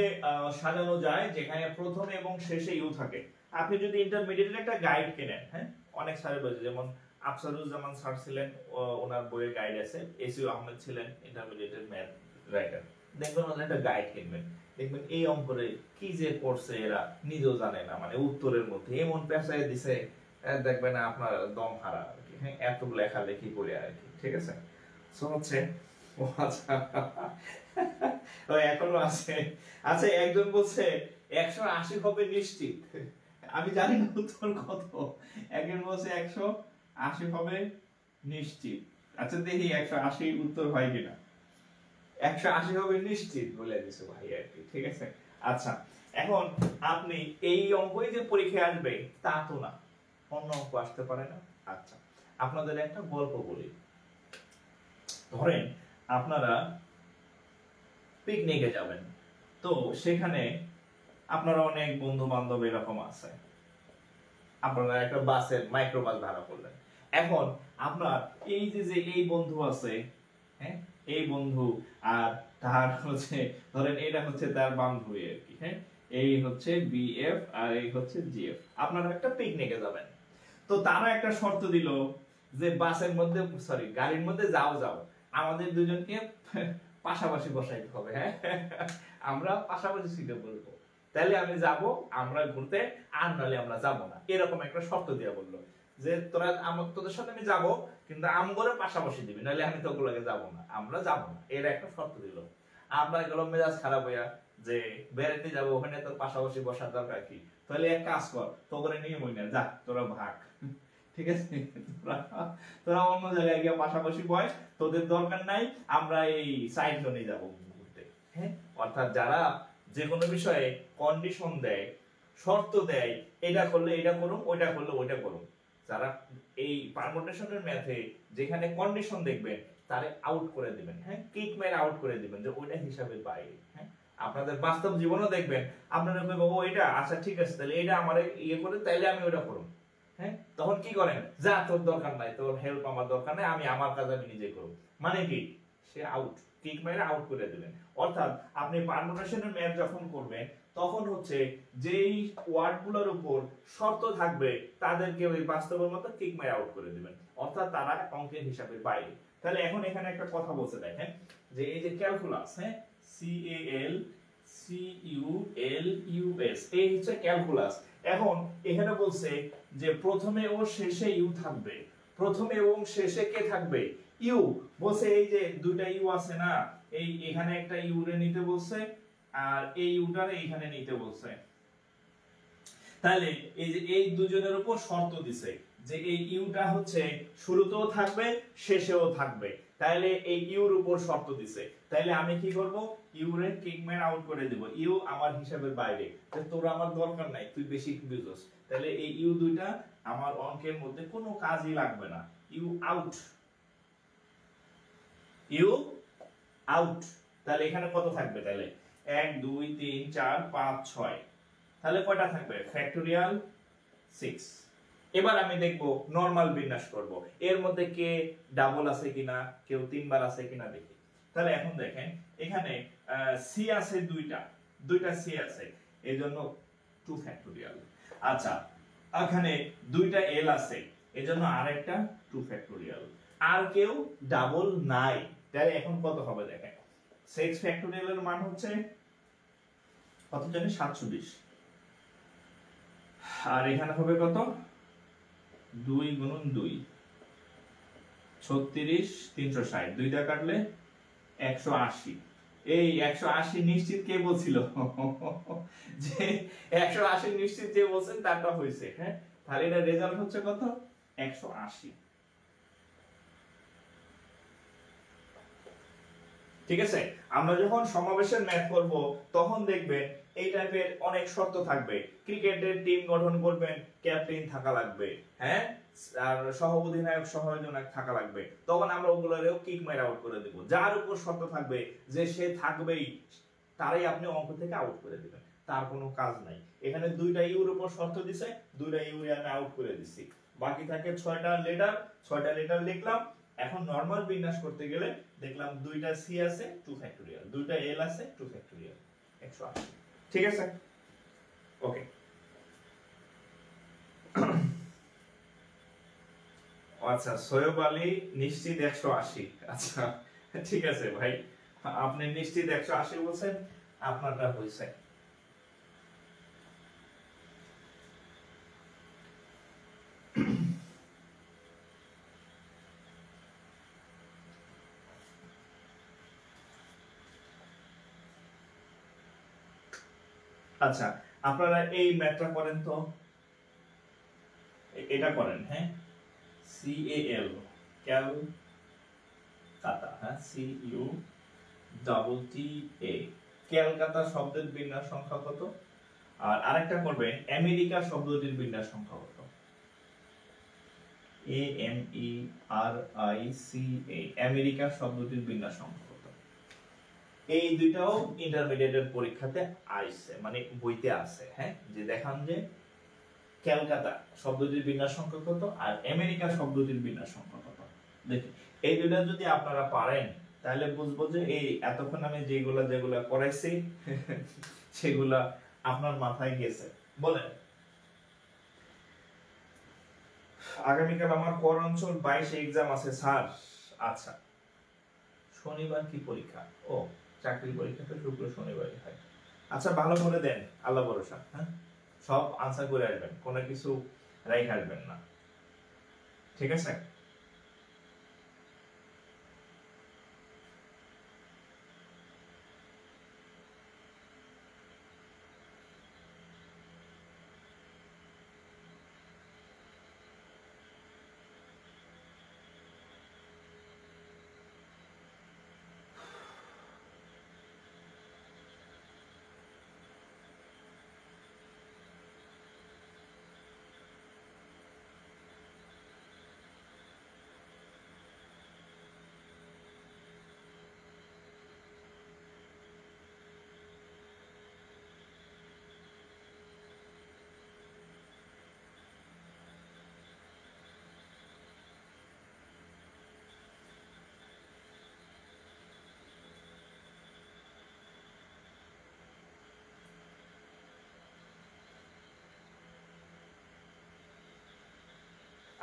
সাজানো যায় যেখানে প্রথমে এবং শেষে ইউ থাকে। আপনি যদি ইন্টারমিডিয়েটের একটা গাইড কেনেন, হ্যাঁ অনেক স্যারের বই, যেমন আফসারুজ্জামান স্যার ছিলেন, ওনার বইয়ের গাইড আছে, এসইউ আহমেদ ছিলেন ইন্টারমিডিয়েটের ম্যাথ রাইটার, দেখবেন ওনার একটা গাইড কিনবেন, দেখবেন এই অঙ্করে কি যে করছে এরা নিজেও জানে না, মানে উত্তরের মধ্যে এমন পেঁচায় দিছে দেখবেন আপনার দম হারা আর কি, হ্যাঁ এত লেখালেখি করে আর কি, ঠিক আছে। সো হচ্ছে ও আচ্ছা ও এখনো আছে। আচ্ছা একজন বলছে 180 হবে নিশ্চিত, আমি জানি না উত্তর কত, একজন বলছে 180 হবে নিশ্চিত। আচ্ছা দেখি 180 উত্তর হয় কিনা। 180 হবে নিশ্চিত বলে দিছে ভাই আর কি, ঠিক আছে। আচ্ছা এখন আপনি এই অঙ্কই যে পরীক্ষায় আসবে তা তো না, অন্য অঙ্ক আসতে পারে না। আচ্ছা আপনাদের একটা গল্প বলি, ধরেন আপনারা পিকনিকে যাবেন, তো সেখানে আপনারা অনেক বন্ধু বান্ধব এরকম আছে, আপনারা একটা বাসের মাইক্রোবাস ভাড়া করলেন। এখন আপনার এই যে এই বন্ধু আছে, হ্যাঁ এই বন্ধু আর তার হচ্ছে ধরেন এটা হচ্ছে তার বান্ধবী আর কি, হ্যাঁ এই হচ্ছে বিএফ আর এই হচ্ছে জিএফ, আপনারা একটা পিকনিকে যাবেন। তো তারা একটা শর্ত দিল যে বাসের মধ্যে সরি গাড়ির মধ্যে যাও আমাদের দুজনকে পাশাপাশি বসাইতে হবে, হ্যাঁ আমরা পাশাপাশি সিটে বলবো, তাহলে আমি যাব আমরা ঘুরতে, আর নাহলে আমরা যাব না, এরকম একটা শর্ত দিয়া বললো যে তোরা তোদের সাথে আমি যাব কিন্তু আমগরে পাশাপাশি দিবি, নাহলে আমি তোগুলোকে যাব না, আমরা যাব না, এর একটা শর্ত দিল। আপনার গেল মেজাজ খারাপ হইয়া যে বেড়াতে যাবো, ওখানে তোর পাশাপাশি বসার দরকার কি, তাহলে এক কাজ কর তোরে নিয়ে মই না, যা তোরা ভাগ, ঠিক আছে তোরা অন্য জায়গায় গিয়ে পাশাপাশি বস, তোদের দরকার নাই, আমরা এই সাইড জোনে যাব ঘুরতে, হ্যাঁ অর্থাৎ যারা যে কোনো বিষয়ে কন্ডিশন দেয়, শর্ত দেয়, এটা করলে এটা করুন, ওইটা করলে ওইটা করুন, যারা এই পারমুটেশনের ম্যাথে যেখানে কন্ডিশন দেখবেন তারে আউট করে দিবেন, হ্যাঁ কিক মেরে আউট করে দিবেন যে ওইটা হিসাবে বাইরে। হ্যাঁ আপনাদের বাস্তব জীবনেও দেখবেন আপনারা বলবেন ও এটা আচ্ছা ঠিক আছে তাহলে এটা আমারে ইয়ে করে তাইলে আমি ওটা করব, হ্যাঁ তখন কি করেন, যা তোর দরকার নাই, তোর হেল্প আমার দরকার নাই, আমি আমার কাজ আমি নিজে করব, মানে কি সে আউট, কিক মেরে আউট করে দিবেন। অর্থাৎ আপনি পারমুটেশনের ম্যাথ যখন করবেন তখন হচ্ছে যেই ওয়ার্ডগুলোর উপর শর্ত থাকবে তাদেরকে ওই বাস্তবের মতো কিক মেরে আউট করে দিবেন, অর্থাৎ তারা অঙ্কের হিসাবে বাইরে। তাহলে এখন এখানে একটা কথা বলতে দেখেন যে এই যে ক্যালকুলাস, হ্যাঁ CALCULUS এই হচ্ছে ক্যালকুলাস, এখন এখানে বলছে যে প্রথমে ও শেষে ইউ থাকবে, প্রথমে এবং শেষে কে থাকবে? ইউ। বলছে এই যে দুইটা ইউ আছে না, এই এখানে একটা ইউ রে নিতে বলছে আর এই ইউটারে এখানে নিতে বলছে। তাহলে এই যে এই দুজনের উপর শর্ত দিছে যে এই ইউটা হচ্ছে শুরুতেও থাকবে শেষেও থাকবে, তাহলে এই ইউর উপর শর্ত দিছে। তাহলে আমি কি করব? ইউ রে কিকম্যান আউট করে দেব, ইউ আমার হিসাবের বাইরে, যে তোর আমার দরকার নাই, তুই বেশি বুঝছস। তাহলে এই ইউ দুইটা আমার অঙ্কের মধ্যে কোনো কাজই লাগবে না, ইউ আউট, ইউ আউট। তাহলে এখানে কত থাকবে? তাহলে 1 2 3 4 5 6, তাহলে কয়টা থাকবে? ফ্যাক্টোরিয়াল 6। এবার আমি দেখব নরমাল বিন্যাস করব, এর মধ্যে কে ডাবল আছে কিনা, কেউ তিনবার আছে কিনা দেখি। তাহলে এখন দেখেন এখানে সি আছে দুইটা সি আছে, এজন্য 2 ফ্যাক্টোরিয়াল। আচ্ছা, এখানে দুইটা এল আছে, এজন্য আরেকটা 2 ফ্যাক্টোরিয়াল। আর কেউ ডাবল নাই, তাহলে এখন কত হবে দেখেন। 6 ফ্যাক্টোরিয়াল এর মান হচ্ছে কত জানি? 720। আর এখানে হবে কত? 2 গুণন 2 36 360, দুইটা কাটলে 180। এই 180 নিশ্চিত কে বলছিল? যে 180 নিশ্চিত যে বলছেন তারটা হইছে। হ্যাঁ, তাহলে এটা রেজাল্ট হচ্ছে কত? 180। ঠিক আছে, আমরা যখন সমাবেশের ম্যাথ করব তখন দেখবেন এই টাইপের অনেক শর্ত থাকবে। ক্রিকেটের টিম গঠন করবেন, ক্যাপ্টেন থাকা লাগবে, হ্যাঁ, আর সহ অধিনায়ক সহায়ক থাকা লাগবে, তখন আমরা ওগুলোরেও কিক মেরে আউট করে দেব। যার উপর শর্ত থাকবে যে সে থাকবেই, তারই আপনি অঙ্ক থেকে আউট করে দিবেন, তার কোনো কাজ নাই। এখানে দুইটা ইউর উপর শর্ত দিছে, দুইটা ইউরে আমি আউট করে দিছি, বাকি থাকে 6টা লেটার লিখলাম। এখন নরমাল বিন্যাস করতে গেলে দেখলাম দুইটা সি আছে 2 ফ্যাক্টোরিয়াল, দুইটা এল আছে 2 ফ্যাক্টোরিয়াল, 180। ঠিক আছে, ওকে। আচ্ছা, সৈয়ব আলী নিশ্চিত 180। আচ্ছা ঠিক আছে ভাই, আপনি নিশ্চিত 180 বলছেন, আপনারটা হইছে। আচ্ছা, আপনারা এই ম্যাথটা করেন তো, এটা করেন। হ্যাঁ, CAL ক্যালকাটা, হ্যাঁ CUTTA ক্যালকাটা শব্দের বিন্যাস সংখ্যা কত? আর আরেকটা করবেন আমেরিকা শব্দটির বিন্যাস সংখ্যা কত? AMERICA আমেরিকা শব্দটির বিন্যাস সংখ্যা কত? এই দুইটাও ইন্টারমিডিয়েটের পরীক্ষাতে আইছে, মানে বইতে আছে। হ্যাঁ, যে দেখান যে ক্যালকাটা শব্দটির বিন্যাস সংখ্যা কত আর আমেরিকা শব্দটির বিন্যাস সংখ্যা কত। দেখি এই দুইটা যদি আপনারা পারেন তাহলে বুঝবো যে এই এতক্ষণ আমি যেগুলা করাইছি সেগুলা আপনার মাথায় গেছে। বলেন, আগামীকাল আমার কর অঞ্চল 22 এক্সাম আছে স্যার। আচ্ছা, শনিবার কি পরীক্ষা? ও, চাকরির পরীক্ষাটা শুক্র শনিবারই হয়। আচ্ছা, ভালো করে দেন, আল্লাহ ভরসা। হ্যাঁ, সব আনসার করে আসবেন, কোনো কিছু রাইট আসবেন না, ঠিক আছে?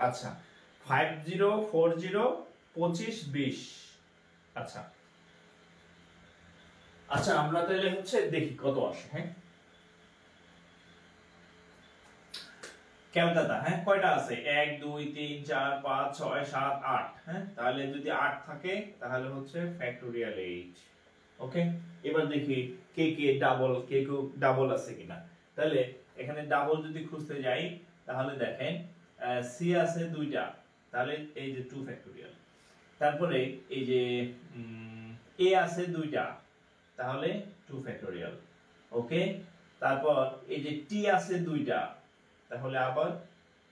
আচ্ছা, 5040 25 20। আচ্ছা আচ্ছা, আমরা তাহলে হচ্ছে দেখি কত আসে। হ্যাঁ, ক্যালকাটা, হ্যাঁ কয়টা আছে 1 2 3 4 5 6 7 8, হ্যাঁ তাহলে যদি 8 থাকে তাহলে হচ্ছে ফ্যাক্টোরিয়াল 8। ওকে, এবার দেখি কে কে ডাবল, কে কে ডাবল আছে কিনা। তাহলে এখানে ডাবল যদি খুঁজতে যাই তাহলে দেখেন সি আছে দুইটা, তাহলে এই যে 2 ফ্যাক্টোরিয়াল। তারপরে এই যে এ আছে দুইটা, তাহলে 2 ফ্যাক্টোরিয়াল। ওকে, তারপর এই যে টি আছে দুইটা, তাহলে আবার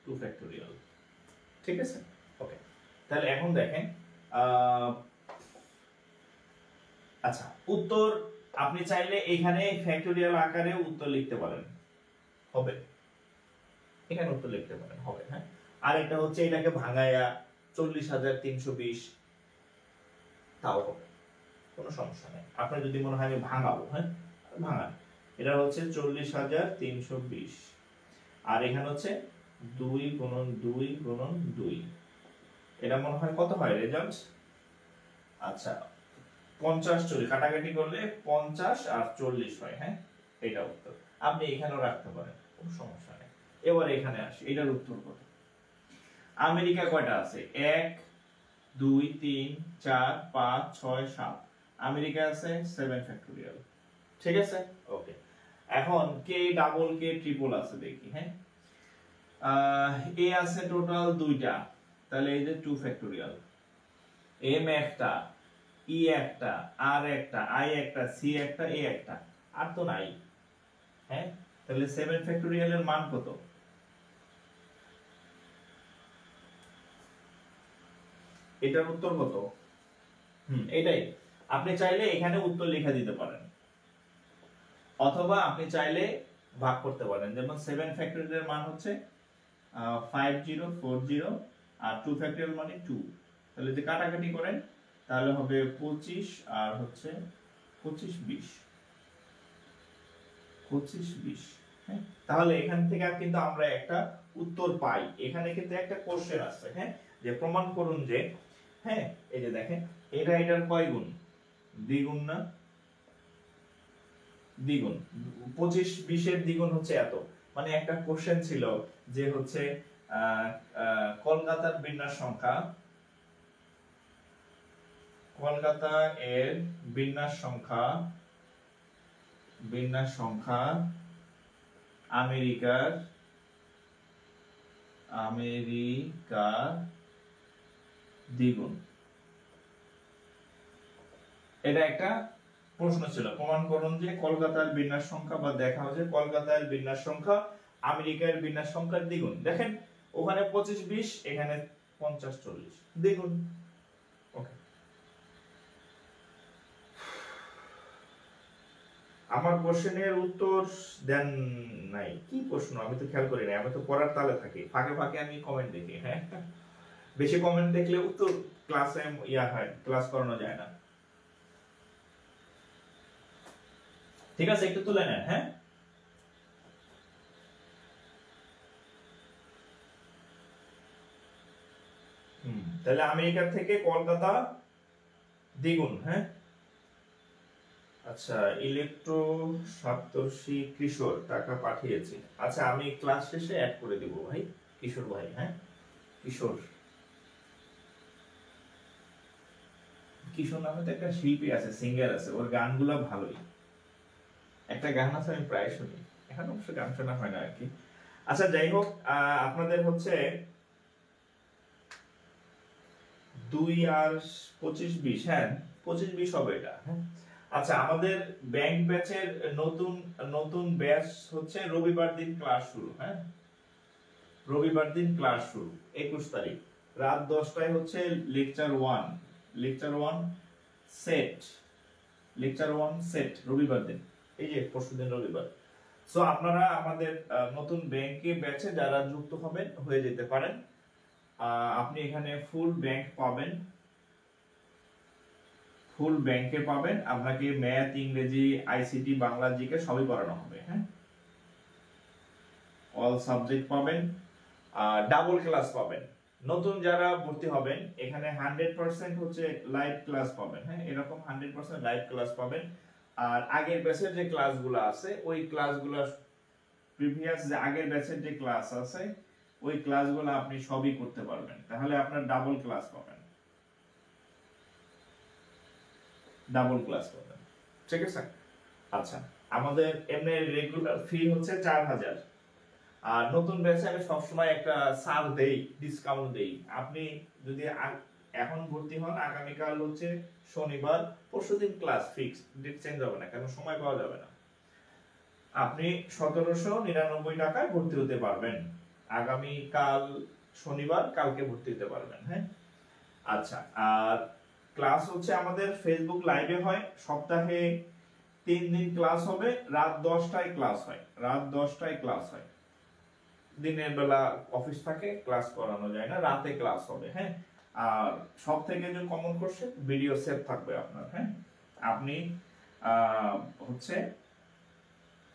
2 ফ্যাক্টোরিয়াল। ঠিক আছে, ওকে। তাহলে এখন দেখেন আচ্ছা উত্তর আপনি চাইলে এখানে ফ্যাক্টোরিয়াল আকারে উত্তর লিখতে পারেন, হবে এখানে উত্তর লিখতে পারেন, হবে। হ্যাঁ, আর এটা হচ্ছে এটাকে ভাঙায়া 40,320 তাও হবে, কোনো সমস্যা নেই। আপনার যদি মনে হয় আমি ভাঙাবো, হ্যাঁ ভাঙান। এটা হচ্ছে 40,320 আর এখানে হচ্ছে 2 গুণন 2 গুণন 2, এটা মনে হয় কত হয় রেজাল্ট? আচ্ছা 50 40 কাটাকাটি করলে 50 আর 40 হয়, হ্যাঁ এটা উত্তর। আপনি এখানেও রাখতে পারেন, কোনো সমস্যা নেই। এবার এখানে আসি, এটার উত্তর কত? আমেরিকা কয়টা আছে? 1 2 3 4 5 6 7, আমেরিকা আছে 7 ফ্যাক্টোরিয়াল। ঠিক আছে, ওকে। এখন কে ডাবল কে ট্রিপল আছে দেখি, হ্যাঁ এ আছে টোটাল দুইটা, তাহলে এই যে 2 ফ্যাক্টোরিয়াল। এম একটা, ই একটা, আর একটা, আই একটা, সি একটা, এ একটা, আর তো নাই। হ্যাঁ, তাহলে 7 ফ্যাক্টোরিয়াল এর মান কত? এটার উত্তর কত? এটাই। আপনি চাইলে এখানে উত্তর লেখা দিতে পারেন, অথবা আপনি চাইলে ভাগ করতে পারেন। যেমন 7 ফ্যাক্টোরিয়াল এর মান হচ্ছে 5040 আর 2 ফ্যাক্টোরিয়াল মানে 2, তাহলে যদি কাটাকাটি করেন তাহলে হবে 25 আর হচ্ছে 25 20, 25 20। হ্যাঁ, তাহলে এখান থেকে কিন্তু আমরা একটা উত্তর পাই। এখানে কিন্তু একটা কোশ্চেন আছে, হ্যাঁ যে প্রমাণ করুন যে, হ্যাঁ এই যে দেখেন এটা এটার কয় গুণ? দ্বিগুণ না? দ্বিগুণ। 25 20 এর দ্বিগুণ হচ্ছে এত। মানে একটা কোশ্চেন ছিল যে হচ্ছে কলকাতার বিন্যাস সংখ্যা, কলকাতা এর বিন্যাস সংখ্যা আমেরিকার দ্বিগুণ। এটা একটা প্রশ্ন ছিল, প্রমাণ করুন যে কলকাতার বিন্যাস সংখ্যা, বা দেখা হচ্ছে কলকাতার বিন্যাস সংখ্যা আমেরিকার বিন্যাস সংখ্যার দ্বিগুণ। দেখেন ওখানে 25 20, এখানে 50 40, দ্বিগুণ। ওকে, আমার কোশ্চেনের উত্তর দেন নাই। কি প্রশ্ন আমি তো খেয়াল করি নাই, আমি তো পড়ার তালে থাকি, ফাঁকে ফাঁকে আমি কমেন্ট দেখি। হ্যাঁ, বেশি কমেন্ট দেখলে উত্তর ক্লাসে হয়, ক্লাস করানো যায় না। ঠিক আছে, একটু তুলে নেন। হ্যাঁ, তাহলে আমেরিকার থেকে কলকাতা দ্বিগুণ। হ্যাঁ, আচ্ছা ইলেকট্রো সপ্তর্ষি কিশোর টাকা পাঠিয়েছে। আচ্ছা আমি ক্লাস শেষে অ্যাড করে দেব ভাই, কিশোর ভাই। হ্যাঁ, কিশোর নামে তো একটা শিল্পী আছে, সিঙ্গার আছে, ওর গানগুলো ভালোই। একটা গান আছে আমি প্রায় শুনি, এখন অবশ্য গান শোনা হয় না আর কি। আচ্ছা যাই হোক, আপনাদের হচ্ছে 2 আর 25 20, হ্যাঁ 25 20 হবে এটা। হ্যাঁ, আচ্ছা আমাদের ব্যাংক ব্যাচের নতুন ব্যাচ হচ্ছে রবিবার দিন ক্লাস শুরু। হ্যাঁ, রবিবার দিন ক্লাস শুরু 21 তারিখ রাত 10টায় হচ্ছে লেকচার 1 সেট রবিবার দিন, এই যে পরশুদিন রবিবার। সো আপনারা আমাদের নতুন ব্যাংকে ব্যাচে যারা যুক্ত হবেন হয়ে যেতে পারেন। আপনি এখানে ফুল ব্যাংকে পাবেন, আপনাকে ম্যাথ ইংরেজি আইসিটি বাংলা জিকে সবই পড়ানো হবে। হ্যাঁ, অল সাবজেক্ট পাবেন, ডাবল ক্লাস পাবেন। নতুন যারা ভর্তি হবেন এখানে 100% হচ্ছে লাইভ ক্লাস পাবেন। হ্যাঁ, এরকম 100% লাইভ ক্লাস পাবেন। আর আগের ব্যাচের যে ক্লাসগুলো আছে ওই ক্লাসগুলো প্রিভিয়াস যে আগের ব্যাচের যে ক্লাস আছে ওই ক্লাসগুলো আপনি সবই করতে পারবেন, তাহলে আপনার ডাবল ক্লাস পাবেন, ডাবল ক্লাস পাবেন। ঠিক আছে? আচ্ছা, আমাদের এমনি রেগুলার ফি হচ্ছে 4000। আর নতুন ব্যাচে আমি সবসময় একটা ছাড় দেই, ডিসকাউন্ট দেই। আপনি যদি এখন ভর্তি হন, আগামীকাল হচ্ছে শনিবার, পরশুদিন ক্লাস ফিক্স, ডেট চেঞ্জ হবে না, কারণ সময় পাওয়া যাবে না। আপনি 1799 টাকায় ভর্তি হতে পারবেন। আগামীকাল শনিবার, কালকে ভর্তি হতে পারবেন। হ্যাঁ, আচ্ছা। আর ক্লাস হচ্ছে আমাদের ফেসবুক লাইভে হয়, সপ্তাহে 3 দিন ক্লাস হবে, রাত 10টায় ক্লাস হয়, রাত 10টায় ক্লাস হয়। দিনের বেলা অফিস থাকে, ক্লাস করানো যায় না, রাতে ক্লাস হবে। হ্যাঁ, আর সব থেকে যে কমন কোর্সে ভিডিও সেভ থাকবে আপনার। হ্যাঁ, আপনি হচ্ছে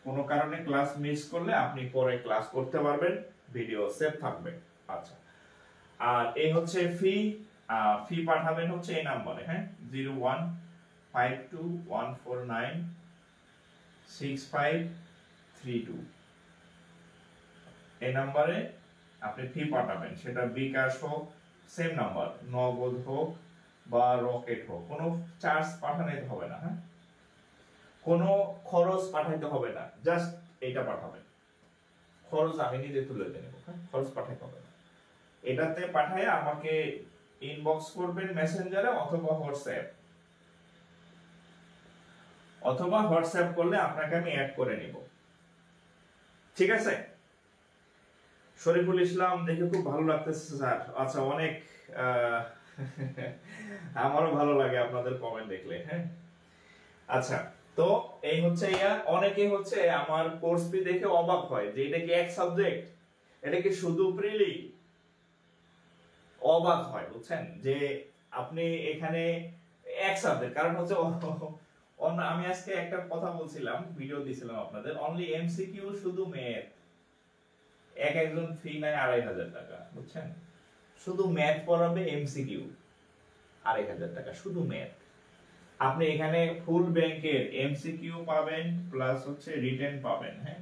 কোনো কারণে ক্লাস মিস করলে আপনি পরে ক্লাস করতে পারবেন, ভিডিও সেভ থাকবে। আচ্ছা, আর এই হচ্ছে ফি। ফি পাঠাবেন হচ্ছে এই নাম্বারে। হ্যাঁ, 0152149653 এই নাম্বারে আপনি ফি পাঠাবেন। সেটা বিকাশ হোক, সেম নাম্বার, নগদ হোক বা রকেট হোক, কোনো চার্জ পাঠাতে হবে না। হ্যাঁ, কোনো খরচ পাঠাইতে হবে না, জাস্ট এইটা পাঠাবেন। খরচ আমি নিজে তুলে দেব। হ্যাঁ, খরচ পাঠাইতে হবে না। এটাতে পাঠায় আমাকে ইনবক্স করবেন মেসেঞ্জারে অথবা হোয়াটসঅ্যাপ করলে আপনাকে আমি অ্যাড করে নিব। ঠিক আছে? শরীফুল ইসলাম, দেখে খুব ভালো লাগতেছে স্যার। আচ্ছা, অনেক আমারও ভালো লাগে আপনাদের কমেন্ট দেখলে। হ্যাঁ, আচ্ছা, তো এই হচ্ছে অনেকে হচ্ছে আমার কোর্স ফি দেখে অবাক হয় যে এটা কি এক সাবজেক্ট, এটা কি শুধু প্রিলি, অবাক হয়, বুঝছেন, যে আপনি এখানে এক সাবজেক্ট। কারণ হচ্ছে আমি আজকে একটা কথা বলছিলাম, ভিডিও দিছিলাম আপনাদের, অনলি এমসিকিউ, শুধু ম্যাথ। একজন ফি নেয় 2500 টাকা, বুঝছেন, শুধু ম্যাথ পড়াবে, এমসিকিউ 2500 টাকা, শুধু ম্যাথ। আপনি এখানে ফুল ব্যাংকের এমসিকিউ পাবেন, প্লাস হচ্ছে রিটেন পাবেন। হ্যাঁ,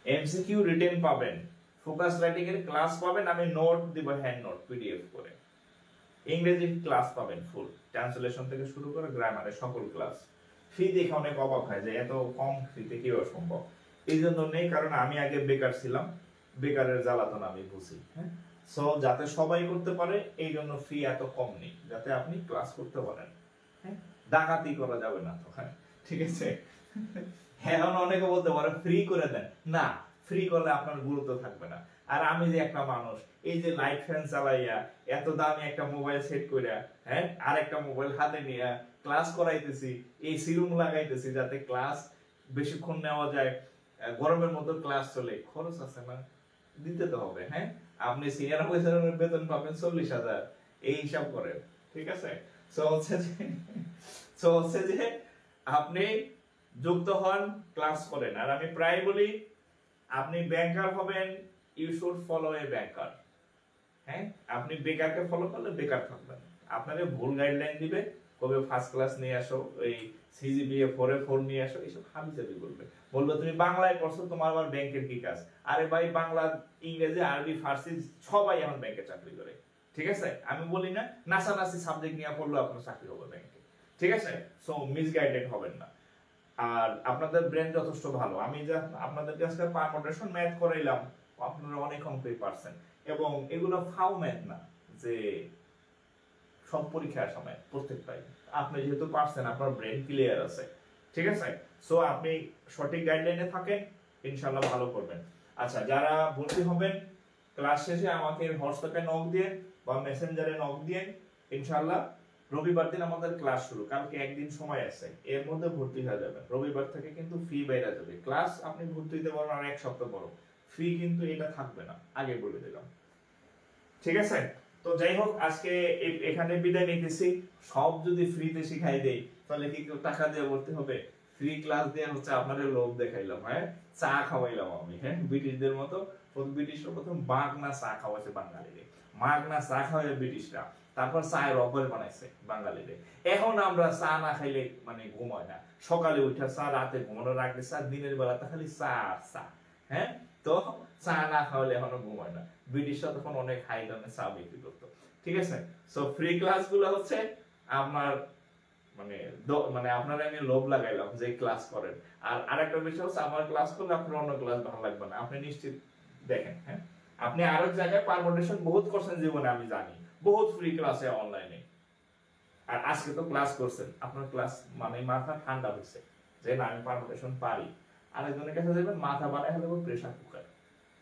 এমসিকিউ রিটেন পাবেন, ফোকাস রাইটিং এর ক্লাস পাবেন, আমি নোট দিব, হ্যান্ড নোট পিডিএফ করে। ইংরেজি ক্লাস পাবেন ফুল, ট্রান্সলেশন থেকে শুরু করে গ্রামারের সকল ক্লাস। ফি দেখে অনেক অবাক হয় যে এত কম ফিতে কিভাবে সম্ভব। এই জন্য নেই, কারণ আমি আগে বেকার ছিলাম, বেকারের জ্বালাতন আমি বুঝি। হ্যাঁ, সো যাতে সবাই করতে পারে এই জন্য ফি এত কম নেই, যাতে আপনি ক্লাস করতে পারেন। হ্যাঁ, ডাকাতি করা যাবে না তো। হ্যাঁ, ঠিক আছে? এখন অনেকে বলতে পারে ফ্রি করে দেন, না, ফ্রি করলে আপনার গুরুত্ব থাকবে না। আর আমি যে একটা মানুষ, এই যে লাইট ফ্যান চালাইয়া, এত দামি একটা মোবাইল সেট কইরা, হ্যাঁ, আর একটা মোবাইল হাতে নিয়ে ক্লাস করাইতেছি, এই সিরুম লাগাইতেছি যাতে ক্লাস বেশিক্ষণ নেওয়া যায়, গরমের মতো ক্লাস চলে, খরচ আছে না, দিতে তো হবে। হ্যাঁ, আপনি সিনিয়র অফিসারের বেতন পাবেন 40,000, এই হিসাব করেন। ঠিক আছে? সো হচ্ছে যে আপনি যুক্ত হন, ক্লাস করেন। আর আমি প্রায় বলি, আপনি ব্যাংকার হবেন, ইউ শুড ফলো এ ব্যাংকার। হ্যাঁ, আপনি বেকারকে ফলো করলে বেকার থাকবেন। আপনাকে ভুল গাইডলাইন দিবে, কবে ফার্স্ট ক্লাস নিয়ে আসো, এই সিজিপিএ 4 নিয়ে আসো, এইসব হাবিজাবি বলবে। বলবে তুমি বাংলায় পড়ছো, তোমার আবার ব্যাংকের কি কাজ? আরে ভাই, বাংলা, ইংরেজি, আরবি, ফার্সি সবাই এখন ব্যাংকে চাকরি করে। ঠিক আছে? আমি বলি না নাসানাসি সাবজেক্ট নিয়ে পড়লে আপনার চাকরি হবে ব্যাংকে। ঠিক আছে? সো মিসগাইডেড হবেন না। আর আপনাদের ব্রেন যথেষ্ট ভালো। আমি যে আপনাদেরকে আজকে পারমোটেশন ম্যাথ করাইলাম, আপনারা অনেক অঙ্কই পারছেন, এবং এগুলো ফাও ম্যাথ না যে সব পরীক্ষার সময় প্রত্যেকটাই। আপনি যেহেতু পারছেন, আপনার ব্রেন ক্লিয়ার আছে। ঠিক আছে? সো আপনি সঠিক গাইডলাইনে থাকেন, ইনশাআল্লাহ ভালো করবেন। আচ্ছা, যারা ভর্তি হবেন, ক্লাস শেষে আমাকে হোয়াটসঅ্যাপে নক দিয়ে বা মেসেঞ্জারে নক দিয়ে, ইনশাআল্লাহ রবিবার দিন আমাদের ক্লাস শুরু, কালকে একদিন সময় আছে, এর মধ্যে ভর্তি হয়ে যাবে। রবিবার থেকে কিন্তু ফি বাইরে যাবে, ক্লাস আপনি ভর্তি হতে পারবেন আর এক সপ্তাহ পর, ফি কিন্তু এটা থাকবে না, আগে বলে দিলাম। ঠিক আছে? তো যাই হোক, আজকে এখানে বিদায় নিতেছি। সব যদি ফ্রিতে শিখাই দেই, তাহলে কি কেউ টাকা দিয়ে ভর্তি হবে? ফ্রি ক্লাস দিয়ে হচ্ছে আপনাদের লোভ দেখাইলাম। হ্যাঁ, চা খাওয়াইলাম আমি। হ্যাঁ, ব্রিটিশদের মতো। ব্রিটিশরা প্রথম মাগনা চা খাওয়াইছে বাঙালিদের, মাগনা চা খাওয়াই ব্রিটিশরা, তারপর চায়ের অভ্যাস বানাইছে বাঙালিদের। এখন আমরা চা না খাইলে মানে ঘুমায় না, সকালে উঠা চা, রাতে ঘুমানোর আগে চা, দিনের বেলাতে খালি চা আর চা। হ্যাঁ, তো চা না খাওয়ালে এখনো ঘুমায় না। ব্রিটিশরা তখন অনেক হাই দামে চা বিক্রি করতো। ঠিক আছে, সো ফ্রি ক্লাস গুলো হচ্ছে আপনার মানে মানে আপনারা আমি লোভ লাগাইলাম যে ক্লাস করেন। আর আরেকটা বিষয় হচ্ছে আমার ক্লাস করলে আপনার অন্য ক্লাস ভালো লাগবে না, আপনি নিশ্চিত দেখেন। হ্যাঁ, আপনি আরো জায়গায় পারমোটেশন বহুত করছেন জীবনে, আমি জানি বহুত ফ্রি ক্লাসে অনলাইনে, আর আজকে তো ক্লাস করছেন, আপনার ক্লাস মানে মাথা ঠান্ডা হয়েছে যে না আমি পারমোটেশন পারি। আরেকজনের কাছে যাবেন মাথা বানায় হলে প্রেশার কুকার,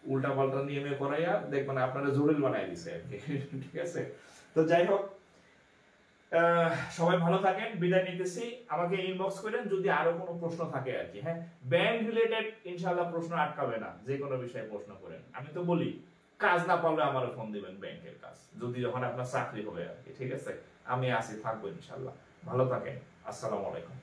উল্টা পাল্টা নিয়মে করাইয়া দেখবেন আপনারা জটিল বানাই দিছে আর কি। ঠিক আছে, তো যাই হোক, সবাই ভালো থাকেন, বিদায় নিতেছি। আমাকে ইনবক্স করেন যদি আরো কোনো প্রশ্ন থাকে আর কি। হ্যাঁ, ব্যাংক রিলেটেড ইনশাআল্লাহ প্রশ্ন আটকাবে না, যে কোনো বিষয়ে প্রশ্ন করেন। আমি তো বলি কাজ না পারলে আমার ফোন দিবেন, ব্যাংকের কাজ যদি যখন আপনার চাকরি হবে আর কি। ঠিক আছে, আমি আসি, থাকবো ইনশাআল্লাহ। ভালো থাকেন, আসসালামু আলাইকুম।